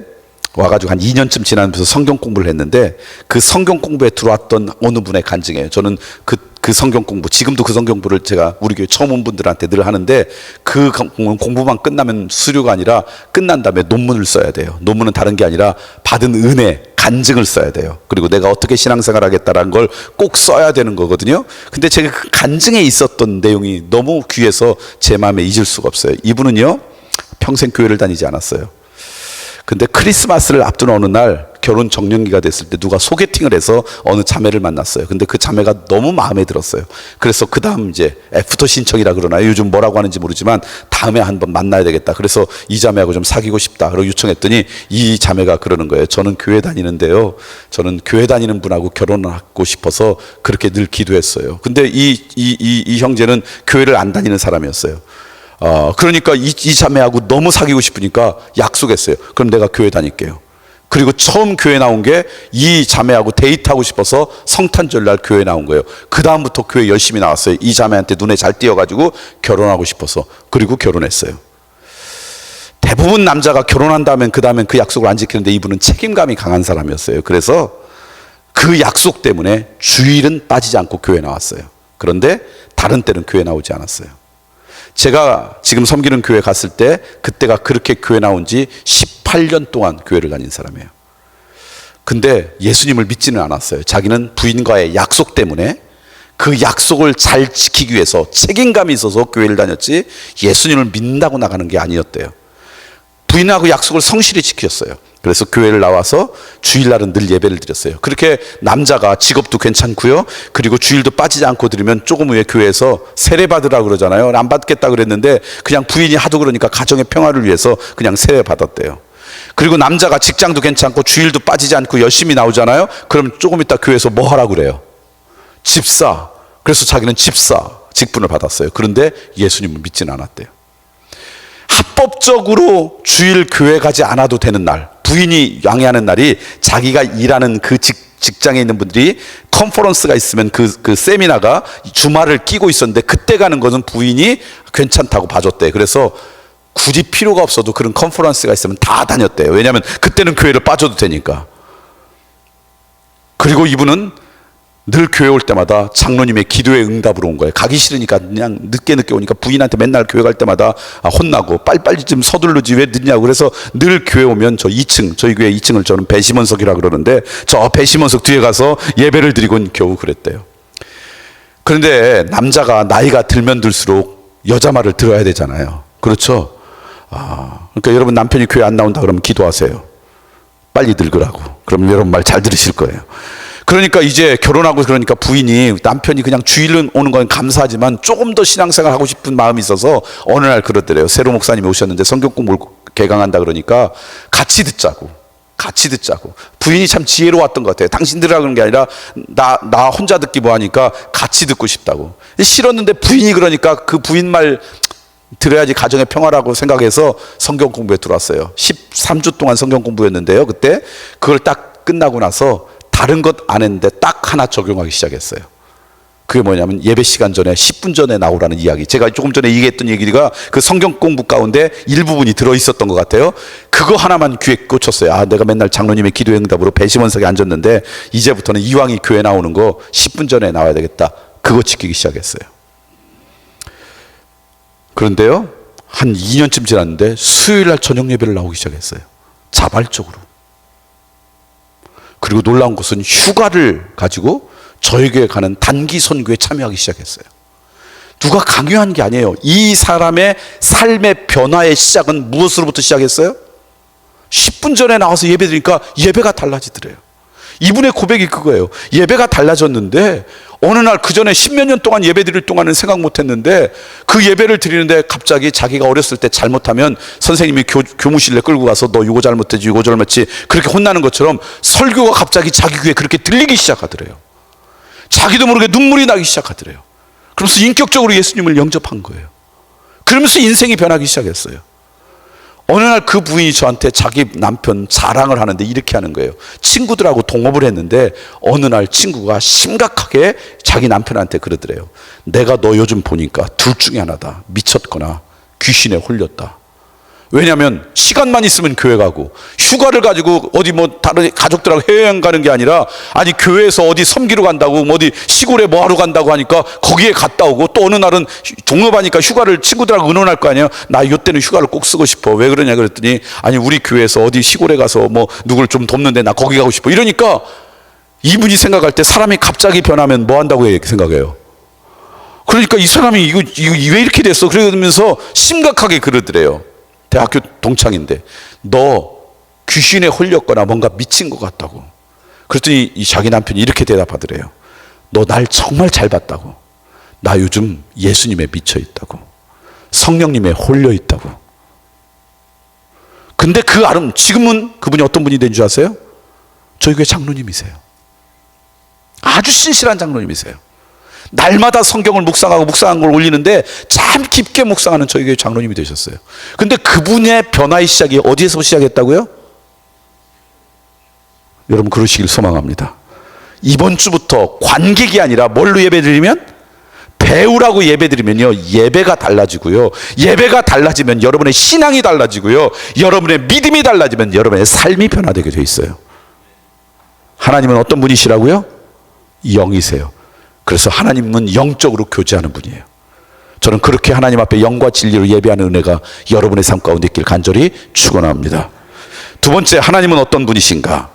와가지고 한 2년쯤 지나면서 성경 공부를 했는데, 그 성경 공부에 들어왔던 어느 분의 간증이에요. 저는 그 성경 공부, 지금도 그 성경 공부를 제가 우리 교회 처음 온 분들한테 늘 하는데, 그 공부만 끝나면 수료가 아니라 끝난 다음에 논문을 써야 돼요. 논문은 다른 게 아니라 받은 은혜, 간증을 써야 돼요. 그리고 내가 어떻게 신앙생활 하겠다라는 걸 꼭 써야 되는 거거든요. 근데 제가 그 간증에 있었던 내용이 너무 귀해서 제 마음에 잊을 수가 없어요. 이분은요, 평생 교회를 다니지 않았어요. 근데 크리스마스를 앞둔 어느 날 결혼 정년기가 됐을 때 누가 소개팅을 해서 어느 자매를 만났어요. 근데 그 자매가 너무 마음에 들었어요. 그래서 그 다음 이제 애프터 신청이라 그러나요? 요즘 뭐라고 하는지 모르지만 다음에 한번 만나야 되겠다. 그래서 이 자매하고 좀 사귀고 싶다. 그러고 요청했더니 이 자매가 그러는 거예요. 저는 교회 다니는데요, 저는 교회 다니는 분하고 결혼을 하고 싶어서 그렇게 늘 기도했어요. 근데 이 형제는 교회를 안 다니는 사람이었어요. 그러니까 이 자매하고 너무 사귀고 싶으니까 약속했어요. 그럼 내가 교회 다닐게요. 그리고 처음 교회 나온 게 이 자매하고 데이트하고 싶어서 성탄절 날 교회 나온 거예요. 그 다음부터 교회 열심히 나왔어요. 이 자매한테 눈에 잘 띄어가지고 결혼하고 싶어서. 그리고 결혼했어요. 대부분 남자가 결혼한 다음엔 그 다음엔 그 약속을 안 지키는데, 이분은 책임감이 강한 사람이었어요. 그래서 그 약속 때문에 주일은 빠지지 않고 교회 나왔어요. 그런데 다른 때는 교회 나오지 않았어요. 제가 지금 섬기는 교회 갔을 때 그때가 그렇게 교회 나온 지 18년 동안 교회를 다닌 사람이에요. 근데 예수님을 믿지는 않았어요. 자기는 부인과의 약속 때문에 그 약속을 잘 지키기 위해서 책임감이 있어서 교회를 다녔지, 예수님을 믿는다고 나가는 게 아니었대요. 부인하고 약속을 성실히 지켰어요. 그래서 교회를 나와서 주일날은 늘 예배를 드렸어요. 그렇게 남자가 직업도 괜찮고요. 그리고 주일도 빠지지 않고 드리면 조금 후에 교회에서 세례 받으라고 그러잖아요. 안 받겠다 그랬는데 그냥 부인이 하도 그러니까 가정의 평화를 위해서 그냥 세례 받았대요. 그리고 남자가 직장도 괜찮고 주일도 빠지지 않고 열심히 나오잖아요. 그럼 조금 이따 교회에서 뭐 하라고 그래요? 집사. 그래서 자기는 집사 직분을 받았어요. 그런데 예수님을 믿지는 않았대요. 합법적으로 주일 교회 가지 않아도 되는 날, 부인이 양해하는 날이 자기가 일하는 그 직장에 있는 분들이 컨퍼런스가 있으면 그 세미나가 주말을 끼고 있었는데 그때 가는 것은 부인이 괜찮다고 봐줬대. 그래서 굳이 필요가 없어도 그런 컨퍼런스가 있으면 다 다녔대요. 왜냐하면 그때는 교회를 빠져도 되니까. 그리고 이분은 늘 교회 올 때마다 장로님의 기도에 응답으로 온 거예요. 가기 싫으니까 그냥 늦게 오니까 부인한테 맨날 교회 갈 때마다 혼나고 빨리빨리 좀 서둘르지 왜 늦냐고. 그래서 늘 교회 오면 저 2층, 저희 교회 2층을 저는 배심원석이라고 그러는데 저 배심원석 뒤에 가서 예배를 드리곤 겨우 그랬대요. 그런데 남자가 나이가 들면 들수록 여자 말을 들어야 되잖아요. 그렇죠? 그러니까 여러분 남편이 교회 안 나온다 그러면 기도하세요. 빨리 늙으라고. 그러면 여러분 말 잘 들으실 거예요. 그러니까 이제 결혼하고 그러니까 부인이 남편이 그냥 주일 오는 건 감사하지만 조금 더 신앙생활 하고 싶은 마음이 있어서 어느 날 그러더래요. 세로 목사님이 오셨는데 성경 공부를 개강한다 그러니까 같이 듣자고. 부인이 참 지혜로웠던 것 같아요. 당신들이라 그런 게 아니라 나 혼자 듣기 뭐하니까 같이 듣고 싶다고. 싫었는데 부인이 그러니까 그 부인 말 들어야지 가정의 평화라고 생각해서 성경 공부에 들어왔어요. 13주 동안 성경 공부였는데요. 그때 그걸 딱 끝나고 나서 다른 것 안 했는데 딱 하나 적용하기 시작했어요. 그게 뭐냐면 예배 시간 전에 10분 전에 나오라는 이야기. 제가 조금 전에 얘기했던 얘기가 그 성경 공부 가운데 일부분이 들어있었던 것 같아요. 그거 하나만 귀에 꽂혔어요. 내가 맨날 장로님의 기도의 응답으로 배심원석에 앉았는데 이제부터는 이왕이 교회 나오는 거 10분 전에 나와야 되겠다. 그거 지키기 시작했어요. 그런데요, 한 2년쯤 지났는데 수요일날 저녁 예배를 나오기 시작했어요. 자발적으로. 그리고 놀라운 것은 휴가를 가지고 저희 교회 가는 단기 선교에 참여하기 시작했어요. 누가 강요한 게 아니에요. 이 사람의 삶의 변화의 시작은 무엇으로부터 시작했어요? 10분 전에 나와서 예배 드리니까 예배가 달라지더래요. 이분의 고백이 그거예요. 예배가 달라졌는데 어느 날 그 전에 10몇 년 동안 예배 드릴 동안은 생각 못 했는데 그 예배를 드리는데 갑자기 자기가 어렸을 때 잘못하면 선생님이 교무실에 끌고 가서 너 이거 잘못했지 이거 잘못했지 그렇게 혼나는 것처럼 설교가 갑자기 자기 귀에 그렇게 들리기 시작하더래요. 자기도 모르게 눈물이 나기 시작하더래요. 그러면서 인격적으로 예수님을 영접한 거예요. 그러면서 인생이 변하기 시작했어요. 어느 날 그 부인이 저한테 자기 남편 자랑을 하는데 이렇게 하는 거예요. 친구들하고 동업을 했는데 어느 날 친구가 심각하게 자기 남편한테 그러더래요. 내가 너 요즘 보니까 둘 중에 하나다. 미쳤거나 귀신에 홀렸다. 왜냐하면 시간만 있으면 교회 가고 휴가를 가지고 어디 뭐 다른 가족들하고 해외여행 가는 게 아니라 아니 교회에서 어디 섬기러 간다고 뭐 어디 시골에 뭐 하러 간다고 하니까 거기에 갔다 오고 또 어느 날은 동업하니까 휴가를 친구들하고 의논할 거 아니에요. 나 이때는 휴가를 꼭 쓰고 싶어. 왜 그러냐 그랬더니 아니 우리 교회에서 어디 시골에 가서 뭐 누굴 좀 돕는데 나 거기 가고 싶어. 이러니까 이분이 생각할 때 사람이 갑자기 변하면 뭐 한다고 생각해요. 그러니까 이 사람이 이거 왜 이렇게 됐어? 그러면서 심각하게 그러더래요. 대학교 동창인데 너 귀신에 홀렸거나 뭔가 미친 것 같다고. 그랬더니 이 자기 남편이 이렇게 대답하더래요. 너 날 정말 잘 봤다고. 나 요즘 예수님에 미쳐 있다고. 성령님에 홀려 있다고. 근데 지금은 그분이 어떤 분이 된 줄 아세요? 저희 교회 장로님이세요. 아주 신실한 장로님이세요. 날마다 성경을 묵상한 걸 올리는데 참 깊게 묵상하는 저희 교회 장로님이 되셨어요. 근데 그분의 변화의 시작이 어디에서 시작했다고요? 여러분 그러시길 소망합니다. 이번 주부터 관객이 아니라 뭘로 예배드리면? 배우라고 예배드리면요 예배가 달라지고요. 예배가 달라지면 여러분의 신앙이 달라지고요. 여러분의 믿음이 달라지면 여러분의 삶이 변화되게 돼 있어요. 하나님은 어떤 분이시라고요? 영이세요. 그래서 하나님은 영적으로 교제하는 분이에요. 저는 그렇게 하나님 앞에 영과 진리로 예배하는 은혜가 여러분의 삶 가운데 있길 간절히 축원합니다. 두 번째, 하나님은 어떤 분이신가?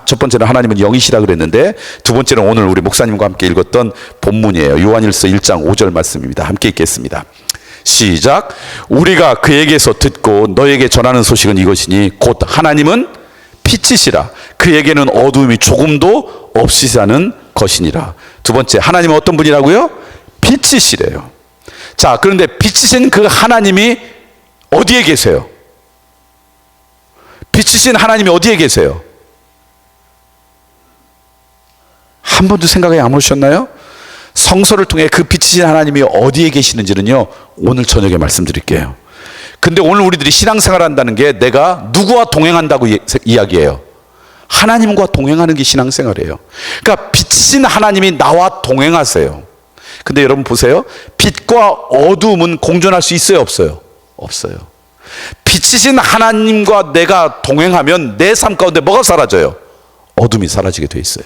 첫 번째는 하나님은 영이시라 그랬는데 두 번째는 오늘 우리 목사님과 함께 읽었던 본문이에요. 요한일서 1장 5절 말씀입니다. 함께 읽겠습니다. 시작. 우리가 그에게서 듣고 너에게 전하는 소식은 이것이니 곧 하나님은 빛이시라. 그에게는 어두움이 조금도 없으시다는 것이니라. 두 번째, 하나님은 어떤 분이라고요? 빛이시래요. 자, 그런데 빛이신 그 하나님이 어디에 계세요? 빛이신 하나님이 어디에 계세요? 한 번도 생각이 안 오셨나요? 성서를 통해 그 빛이신 하나님이 어디에 계시는지는요, 오늘 저녁에 말씀드릴게요. 근데 오늘 우리들이 신앙생활 한다는 게 내가 누구와 동행한다고 이야기해요. 하나님과 동행하는 게 신앙생활이에요. 그러니까 빛이신 하나님이 나와 동행하세요. 근데 여러분 보세요. 빛과 어두움은 공존할 수 있어요, 없어요? 없어요. 빛이신 하나님과 내가 동행하면 내 삶 가운데 뭐가 사라져요? 어둠이 사라지게 돼 있어요.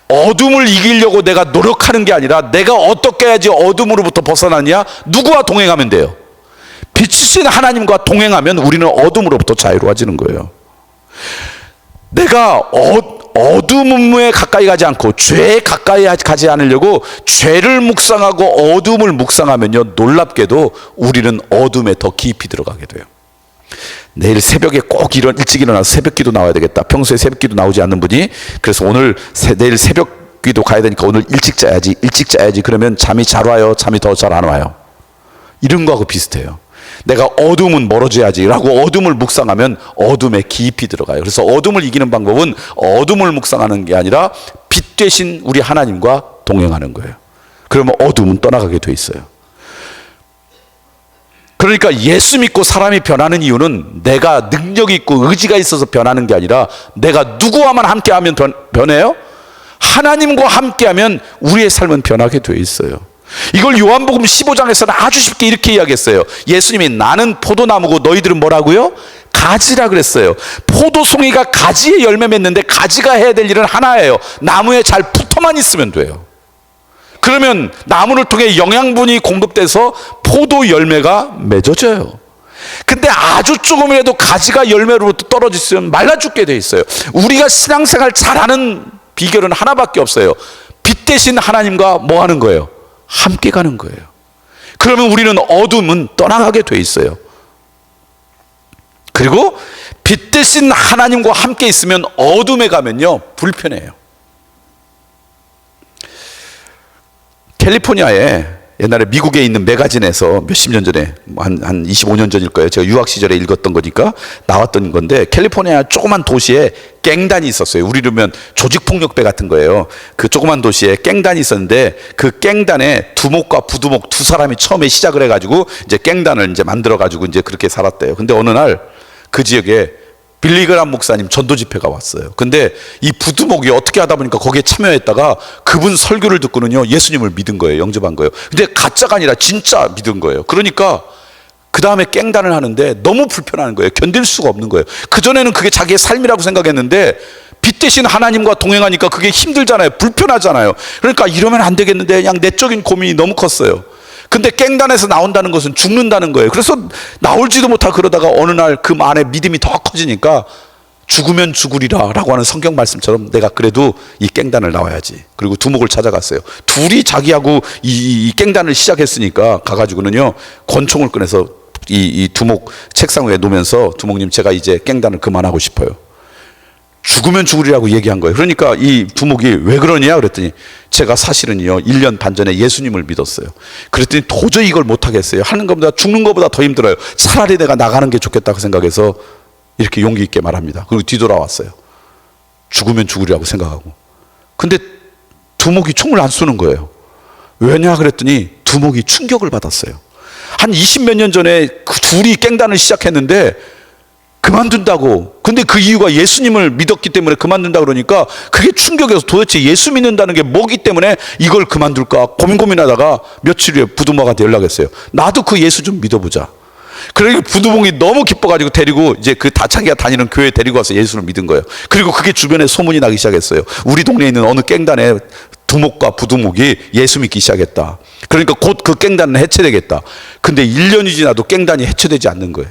어둠을 이기려고 내가 노력하는 게 아니라 내가 어떻게 해야지 어둠으로부터 벗어나냐? 누구와 동행하면 돼요? 빛이신 하나님과 동행하면 우리는 어둠으로부터 자유로워지는 거예요. 내가 어둠에 가까이 가지 않고 죄에 가까이 가지 않으려고 죄를 묵상하고 어둠을 묵상하면요, 놀랍게도 우리는 어둠에 더 깊이 들어가게 돼요. 내일 새벽에 꼭 일찍 일어나서 새벽기도 나와야 되겠다. 평소에 새벽기도 나오지 않는 분이, 그래서 내일 새벽기도 가야 되니까 오늘 일찍 자야지. 그러면 잠이 잘 와요? 잠이 더 잘 안 와요? 이런 거하고 비슷해요. 내가 어둠은 멀어져야지 라고 어둠을 묵상하면 어둠에 깊이 들어가요. 그래서 어둠을 이기는 방법은 어둠을 묵상하는 게 아니라 빛 되신 우리 하나님과 동행하는 거예요. 그러면 어둠은 떠나가게 돼 있어요. 그러니까 예수 믿고 사람이 변하는 이유는 내가 능력이 있고 의지가 있어서 변하는 게 아니라 내가 누구와만 함께하면 변해요? 하나님과 함께하면 우리의 삶은 변하게 돼 있어요. 이걸 요한복음 15장에서는 아주 쉽게 이렇게 이야기했어요. 예수님이 나는 포도나무고 너희들은 뭐라고요? 가지라 그랬어요. 포도송이가 가지에 열매 맺는데 가지가 해야 될 일은 하나예요. 나무에 잘 붙어만 있으면 돼요. 그러면 나무를 통해 영양분이 공급돼서 포도 열매가 맺어져요. 근데 아주 조금이라도 가지가 열매로부터 떨어지면 말라 죽게 돼 있어요. 우리가 신앙생활 잘하는 비결은 하나밖에 없어요. 빛 대신 하나님과 뭐 하는 거예요? 함께 가는 거예요. 그러면 우리는 어둠은 떠나가게 돼 있어요. 그리고 빛 대신 하나님과 함께 있으면 어둠에 가면요, 불편해요. 캘리포니아에 옛날에 미국에 있는 매거진에서 몇십 년 전에, 한 25년 전일 거예요. 제가 유학 시절에 읽었던 거니까 나왔던 건데, 캘리포니아 조그만 도시에 갱단이 있었어요. 우리로면 조직폭력배 같은 거예요. 그 조그만 도시에 갱단이 있었는데, 그 갱단에 두목과 부두목 두 사람이 처음에 시작을 해가지고 이제 갱단을 이제 만들어가지고 이제 그렇게 살았대요. 근데 어느 날 그 지역에 빌리그람 목사님 전도 집회가 왔어요. 근데 이 부두목이 어떻게 하다 보니까 거기에 참여했다가 그분 설교를 듣고는요, 예수님을 믿은 거예요. 영접한 거예요. 근데 가짜가 아니라 진짜 믿은 거예요. 그러니까 그 다음에 깽단을 하는데 너무 불편한 거예요. 견딜 수가 없는 거예요. 그전에는 그게 자기의 삶이라고 생각했는데 빛 대신 하나님과 동행하니까 그게 힘들잖아요. 불편하잖아요. 그러니까 이러면 안 되겠는데 그냥 내적인 고민이 너무 컸어요. 근데 깽단에서 나온다는 것은 죽는다는 거예요. 그래서 나올지도 못하고 그러다가 어느 날 그 안에 믿음이 더 커지니까 죽으면 죽으리라 라고 하는 성경 말씀처럼 내가 그래도 이 깽단을 나와야지. 그리고 두목을 찾아갔어요. 둘이 자기하고 이 깽단을 시작했으니까 가가지고는요, 권총을 꺼내서 이 두목 책상 위에 놓으면서, 두목님 제가 이제 깽단을 그만하고 싶어요. 죽으면 죽으리라고 얘기한 거예요. 그러니까 이 두목이 왜 그러냐 그랬더니 제가 사실은요 1년 반 전에 예수님을 믿었어요. 그랬더니 도저히 이걸 못하겠어요. 하는 것보다 죽는 것보다 더 힘들어요. 차라리 내가 나가는 게 좋겠다고 생각해서 이렇게 용기 있게 말합니다. 그리고 뒤돌아왔어요. 죽으면 죽으리라고 생각하고. 근데 두목이 총을 안 쏘는 거예요. 왜냐 그랬더니 두목이 충격을 받았어요. 한 20몇 년 전에 그 둘이 깽단을 시작했는데 그만둔다고. 근데 그 이유가 예수님을 믿었기 때문에 그만둔다 그러니까 그게 충격이어서 도대체 예수 믿는다는 게 뭐기 때문에 이걸 그만둘까 고민하다가 며칠 후에 부두목한테 연락했어요. 나도 그 예수 좀 믿어보자. 그러니까 부두목이 너무 기뻐가지고 데리고 이제 그 자기가 다니는 교회에 데리고 와서 예수를 믿은 거예요. 그리고 그게 주변에 소문이 나기 시작했어요. 우리 동네에 있는 어느 깽단에 두목과 부두목이 예수 믿기 시작했다. 그러니까 곧 그 깽단은 해체되겠다. 근데 1년이 지나도 깽단이 해체되지 않는 거예요.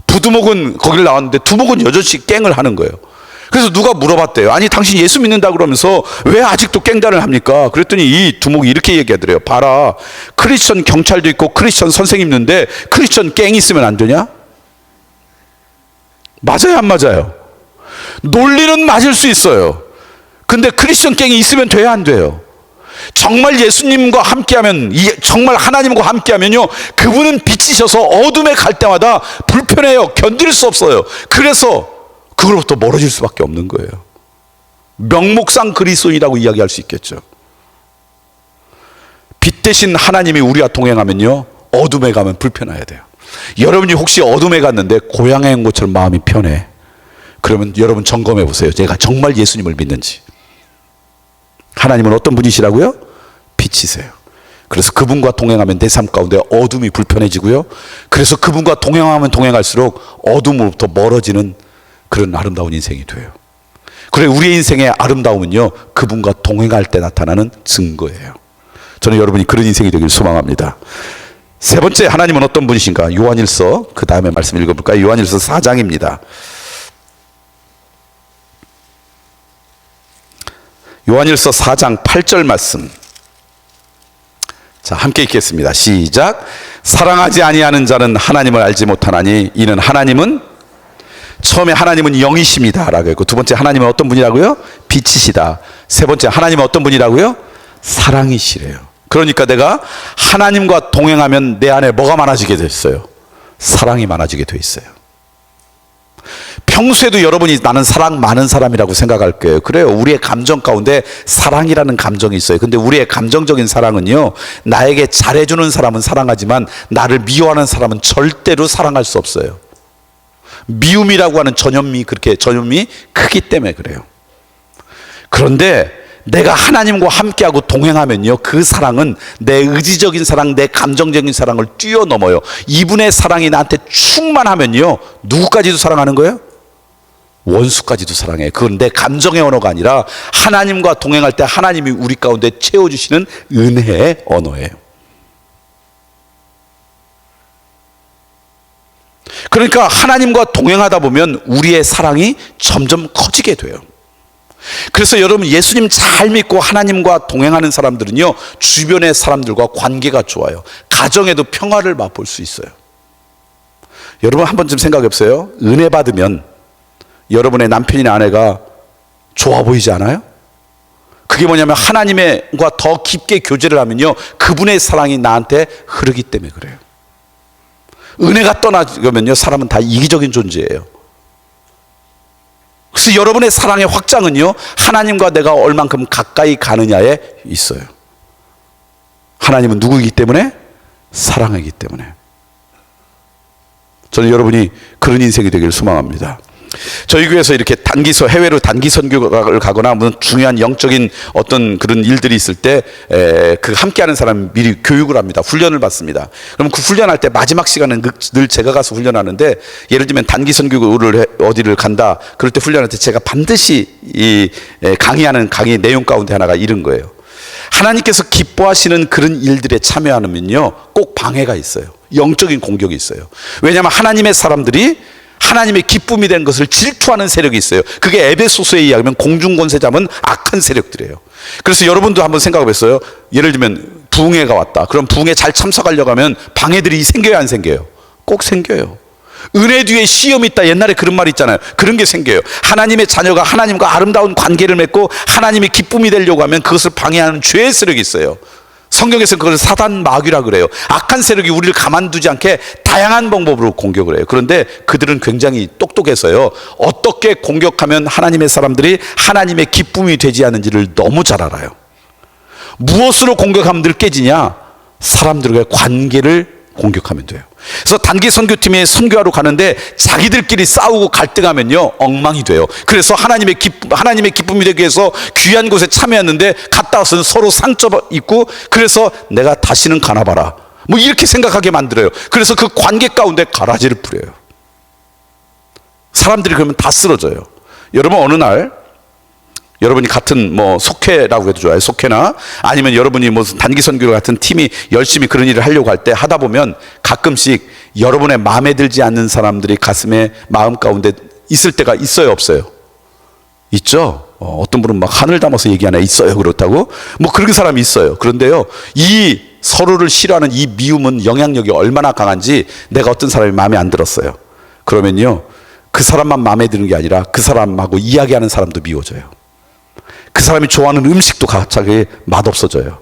부두목은 거기를 나왔는데 두목은 여전히 깽을 하는 거예요. 그래서 누가 물어봤대요. 아니 당신 예수 믿는다 그러면서 왜 아직도 깽단을 합니까? 그랬더니 이 두목이 이렇게 얘기하더래요. 봐라, 크리스천 경찰도 있고 크리스천 선생님 있는데 크리스천 깽이 있으면 안 되냐? 맞아요 안 맞아요? 논리는 맞을 수 있어요. 근데 크리스천갱이 있으면 돼야 안 돼요? 정말 예수님과 함께하면, 정말 하나님과 함께하면요, 그분은 빛이셔서 어둠에 갈 때마다 불편해요. 견딜 수 없어요. 그래서 그걸로부터 멀어질 수밖에 없는 거예요. 명목상 그리스도인이라고 이야기할 수 있겠죠. 빛 대신 하나님이 우리와 동행하면요, 어둠에 가면 불편해야 돼요. 여러분이 혹시 어둠에 갔는데 고향에 온 것처럼 마음이 편해. 그러면 여러분 점검해 보세요. 제가 정말 예수님을 믿는지. 하나님은 어떤 분이시라고요? 빛이세요. 그래서 그분과 동행하면 내 삶 가운데 어둠이 불편해지고요, 그래서 그분과 동행하면 동행할수록 어둠으로부터 멀어지는 그런 아름다운 인생이 돼요. 그래, 우리의 인생의 아름다움은요, 그분과 동행할 때 나타나는 증거예요. 저는 여러분이 그런 인생이 되길 소망합니다. 세 번째, 하나님은 어떤 분이신가? 요한일서, 그 다음에 말씀 읽어볼까요? 요한일서 4장입니다. 요한일서 4장 8절 말씀. 자, 함께 읽겠습니다. 시작. 사랑하지 아니하는 자는 하나님을 알지 못하나니 이는 하나님은, 처음에 하나님은 영이십니다 라고 했고, 두 번째 하나님은 어떤 분이라고요? 빛이시다. 세 번째 하나님은 어떤 분이라고요? 사랑이시래요. 그러니까 내가 하나님과 동행하면 내 안에 뭐가 많아지게 됐어요? 사랑이 많아지게 돼 있어요. 평소에도 여러분이 나는 사랑 많은 사람이라고 생각할 거예요. 그래요. 우리의 감정 가운데 사랑이라는 감정이 있어요. 근데 우리의 감정적인 사랑은요, 나에게 잘해주는 사람은 사랑하지만 나를 미워하는 사람은 절대로 사랑할 수 없어요. 미움이라고 하는 전염이 크기 때문에 그래요. 그런데 내가 하나님과 함께하고 동행하면요, 그 사랑은 내 의지적인 사랑, 내 감정적인 사랑을 뛰어넘어요. 이분의 사랑이 나한테 충만하면요, 누구까지도 사랑하는 거예요? 원수까지도 사랑해. 그건 내 감정의 언어가 아니라 하나님과 동행할 때 하나님이 우리 가운데 채워주시는 은혜의 언어예요. 그러니까 하나님과 동행하다 보면 우리의 사랑이 점점 커지게 돼요. 그래서 여러분, 예수님 잘 믿고 하나님과 동행하는 사람들은요, 주변의 사람들과 관계가 좋아요. 가정에도 평화를 맛볼 수 있어요. 여러분 한 번쯤 생각해 보세요. 은혜 받으면 여러분의 남편이나 아내가 좋아 보이지 않아요? 그게 뭐냐면 하나님과 더 깊게 교제를 하면요, 그분의 사랑이 나한테 흐르기 때문에 그래요. 은혜가 떠나면요, 사람은 다 이기적인 존재예요. 그래서 여러분의 사랑의 확장은요, 하나님과 내가 얼만큼 가까이 가느냐에 있어요. 하나님은 누구이기 때문에? 사랑이기 때문에. 저는 여러분이 그런 인생이 되기를 소망합니다. 저희 교회에서 이렇게 해외로 단기 선교를 가거나 무슨 중요한 영적인 어떤 그런 일들이 있을 때 그 함께하는 사람 미리 교육을 합니다. 훈련을 받습니다. 그럼 그 훈련할 때 마지막 시간은 늘 제가 가서 훈련하는데, 예를 들면 단기 선교를 어디를 간다 그럴 때 훈련할 때 제가 반드시 강의하는 강의 내용 가운데 하나가 이런 거예요. 하나님께서 기뻐하시는 그런 일들에 참여하면요, 꼭 방해가 있어요. 영적인 공격이 있어요. 왜냐하면 하나님의 사람들이 하나님의 기쁨이 된 것을 질투하는 세력이 있어요. 그게 에베소서에 의하면 공중권세 잡은 악한 세력들이에요. 그래서 여러분도 한번 생각해 봤어요? 예를 들면 부흥회가 왔다. 그럼 부흥회 잘 참석하려고 하면 방해들이 생겨요, 안 생겨요? 꼭 생겨요. 은혜 뒤에 시험이 있다, 옛날에 그런 말 있잖아요. 그런 게 생겨요. 하나님의 자녀가 하나님과 아름다운 관계를 맺고 하나님의 기쁨이 되려고 하면 그것을 방해하는 죄의 세력이 있어요. 성경에서 그걸 사단 마귀라 그래요. 악한 세력이 우리를 가만두지 않게 다양한 방법으로 공격을 해요. 그런데 그들은 굉장히 똑똑해서요, 어떻게 공격하면 하나님의 사람들이 하나님의 기쁨이 되지 않는지를 너무 잘 알아요. 무엇으로 공격하면 늘 깨지냐? 사람들과의 관계를 공격하면 돼요. 그래서 단기 선교팀에 선교하러 가는데 자기들끼리 싸우고 갈등하면요, 엉망이 돼요. 그래서 하나님의 기쁨이 되기 위해서 귀한 곳에 참여했는데 갔다 와서는 서로 상처 있고, 그래서 내가 다시는 가나 봐라, 뭐 이렇게 생각하게 만들어요. 그래서 그 관계 가운데 가라지를 뿌려요. 사람들이 그러면 다 쓰러져요. 여러분, 어느 날 여러분이 같은 속회라고 해도 좋아요. 속회나 아니면 여러분이 무슨 단기 선교 같은 팀이 열심히 그런 일을 하려고 할 때 하다 보면 가끔씩 여러분의 마음에 들지 않는 사람들이 가슴에 마음 가운데 있을 때가 있어요, 없어요? 있죠. 어떤 분은 막 하늘 담아서 얘기하나, 있어요, 그렇다고? 뭐 그런 사람이 있어요. 그런데요, 이 서로를 싫어하는 이 미움은 영향력이 얼마나 강한지 내가 어떤 사람이 마음에 안 들었어요. 그러면요, 그 사람만 마음에 드는 게 아니라 그 사람하고 이야기하는 사람도 미워져요. 그 사람이 좋아하는 음식도 갑자기 맛없어져요.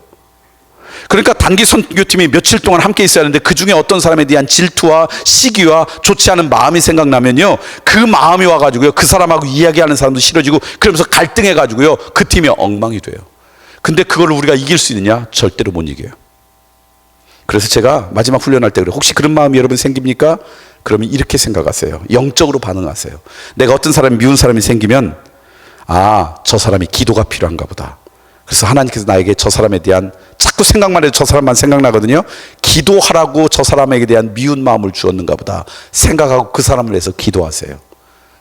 그러니까 단기 선교팀이 며칠 동안 함께 있어야 하는데 그 중에 어떤 사람에 대한 질투와 시기와 좋지 않은 마음이 생각나면요, 그 마음이 와가지고요, 그 사람하고 이야기하는 사람도 싫어지고 그러면서 갈등해가지고요, 그 팀이 엉망이 돼요. 근데 그걸 우리가 이길 수 있느냐? 절대로 못 이겨요. 그래서 제가 마지막 훈련할 때 그래요. 혹시 그런 마음이 여러분 생깁니까? 그러면 이렇게 생각하세요. 영적으로 반응하세요. 내가 어떤 사람이 미운 사람이 생기면 저 사람이 기도가 필요한가 보다. 그래서 하나님께서 나에게 저 사람에 대한, 자꾸 생각만 해도 저 사람만 생각나거든요. 기도하라고 저 사람에게 대한 미운 마음을 주었는가 보다 생각하고 그 사람을 위해서 기도하세요.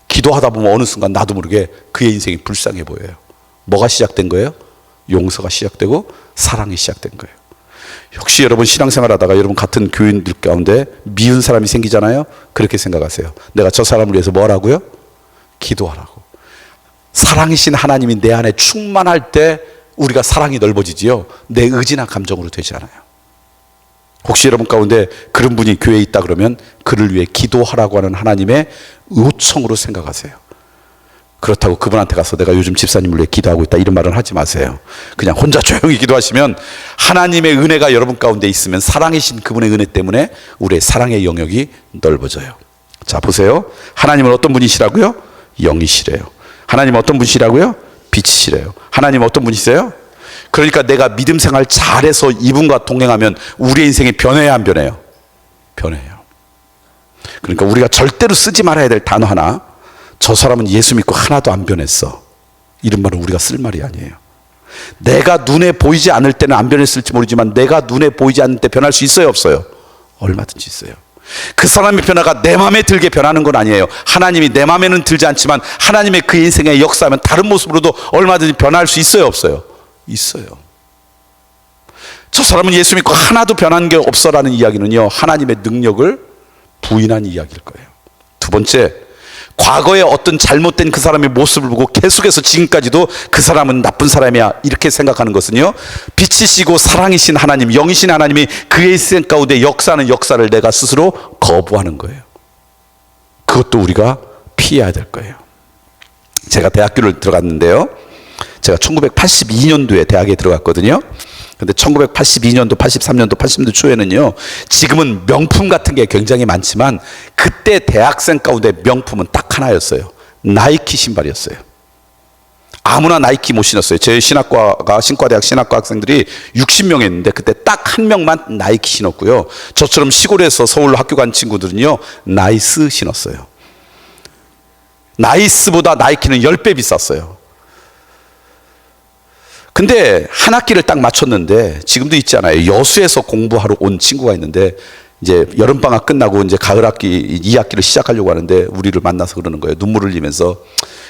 기도하다 보면 어느 순간 나도 모르게 그의 인생이 불쌍해 보여요. 뭐가 시작된 거예요? 용서가 시작되고 사랑이 시작된 거예요. 혹시 여러분 신앙생활 하다가 여러분 같은 교인들 가운데 미운 사람이 생기잖아요. 그렇게 생각하세요. 내가 저 사람을 위해서 뭘 하고요? 기도하라고. 사랑이신 하나님이 내 안에 충만할 때 우리가 사랑이 넓어지지요, 내 의지나 감정으로 되지 않아요. 혹시 여러분 가운데 그런 분이 교회에 있다 그러면 그를 위해 기도하라고 하는 하나님의 요청으로 생각하세요. 그렇다고 그분한테 가서 내가 요즘 집사님을 위해 기도하고 있다 이런 말은 하지 마세요. 그냥 혼자 조용히 기도하시면 하나님의 은혜가 여러분 가운데 있으면 사랑이신 그분의 은혜 때문에 우리의 사랑의 영역이 넓어져요. 자, 보세요. 하나님은 어떤 분이시라고요? 영이시래요. 하나님은 어떤 분이시라고요? 빛이시래요. 하나님은 어떤 분이세요? 그러니까 내가 믿음 생활 잘해서 이분과 동행하면 우리의 인생이 변해야 안 변해요? 변해요. 그러니까 우리가 절대로 쓰지 말아야 될 단어 하나, 저 사람은 예수 믿고 하나도 안 변했어, 이런 말은 우리가 쓸 말이 아니에요. 내가 눈에 보이지 않을 때는 안 변했을지 모르지만 내가 눈에 보이지 않을 때 변할 수 있어요, 없어요? 얼마든지 있어요. 그 사람의 변화가 내 마음에 들게 변하는 건 아니에요. 하나님이 내 마음에는 들지 않지만 하나님의 그 인생에 역사하면 다른 모습으로도 얼마든지 변할 수 있어요, 없어요? 있어요. 저 사람은 예수 믿고 하나도 변한 게 없어라는 이야기는요, 하나님의 능력을 부인한 이야기일 거예요. 두 번째, 과거에 어떤 잘못된 그 사람의 모습을 보고 계속해서 지금까지도 그 사람은 나쁜 사람이야 이렇게 생각하는 것은요, 빛이시고 사랑이신 하나님, 영이신 하나님이 그의 인생 가운데 역사하는 역사를 내가 스스로 거부하는 거예요. 그것도 우리가 피해야 될 거예요. 제가 대학교를 들어갔는데요, 제가 1982년도에 대학에 들어갔거든요. 근데 1982년도, 83년도, 80년도 초에는요, 지금은 명품 같은 게 굉장히 많지만 그때 대학생 가운데 명품은 딱 하나였어요. 나이키 신발이었어요. 아무나 나이키 못 신었어요. 제 신학과가, 신과대학 신학과 학생들이 60명 했는데 그때 딱 한 명만 나이키 신었고요, 저처럼 시골에서 서울로 학교 간 친구들은요 나이스 신었어요. 나이스보다 나이키는 10배 비쌌어요. 근데 한 학기를 딱 마쳤는데, 지금도 있잖아요, 여수에서 공부하러 온 친구가 있는데 이제 여름방학 끝나고 이제 가을 학기 2학기를 시작하려고 하는데 우리를 만나서 그러는 거예요. 눈물을 흘리면서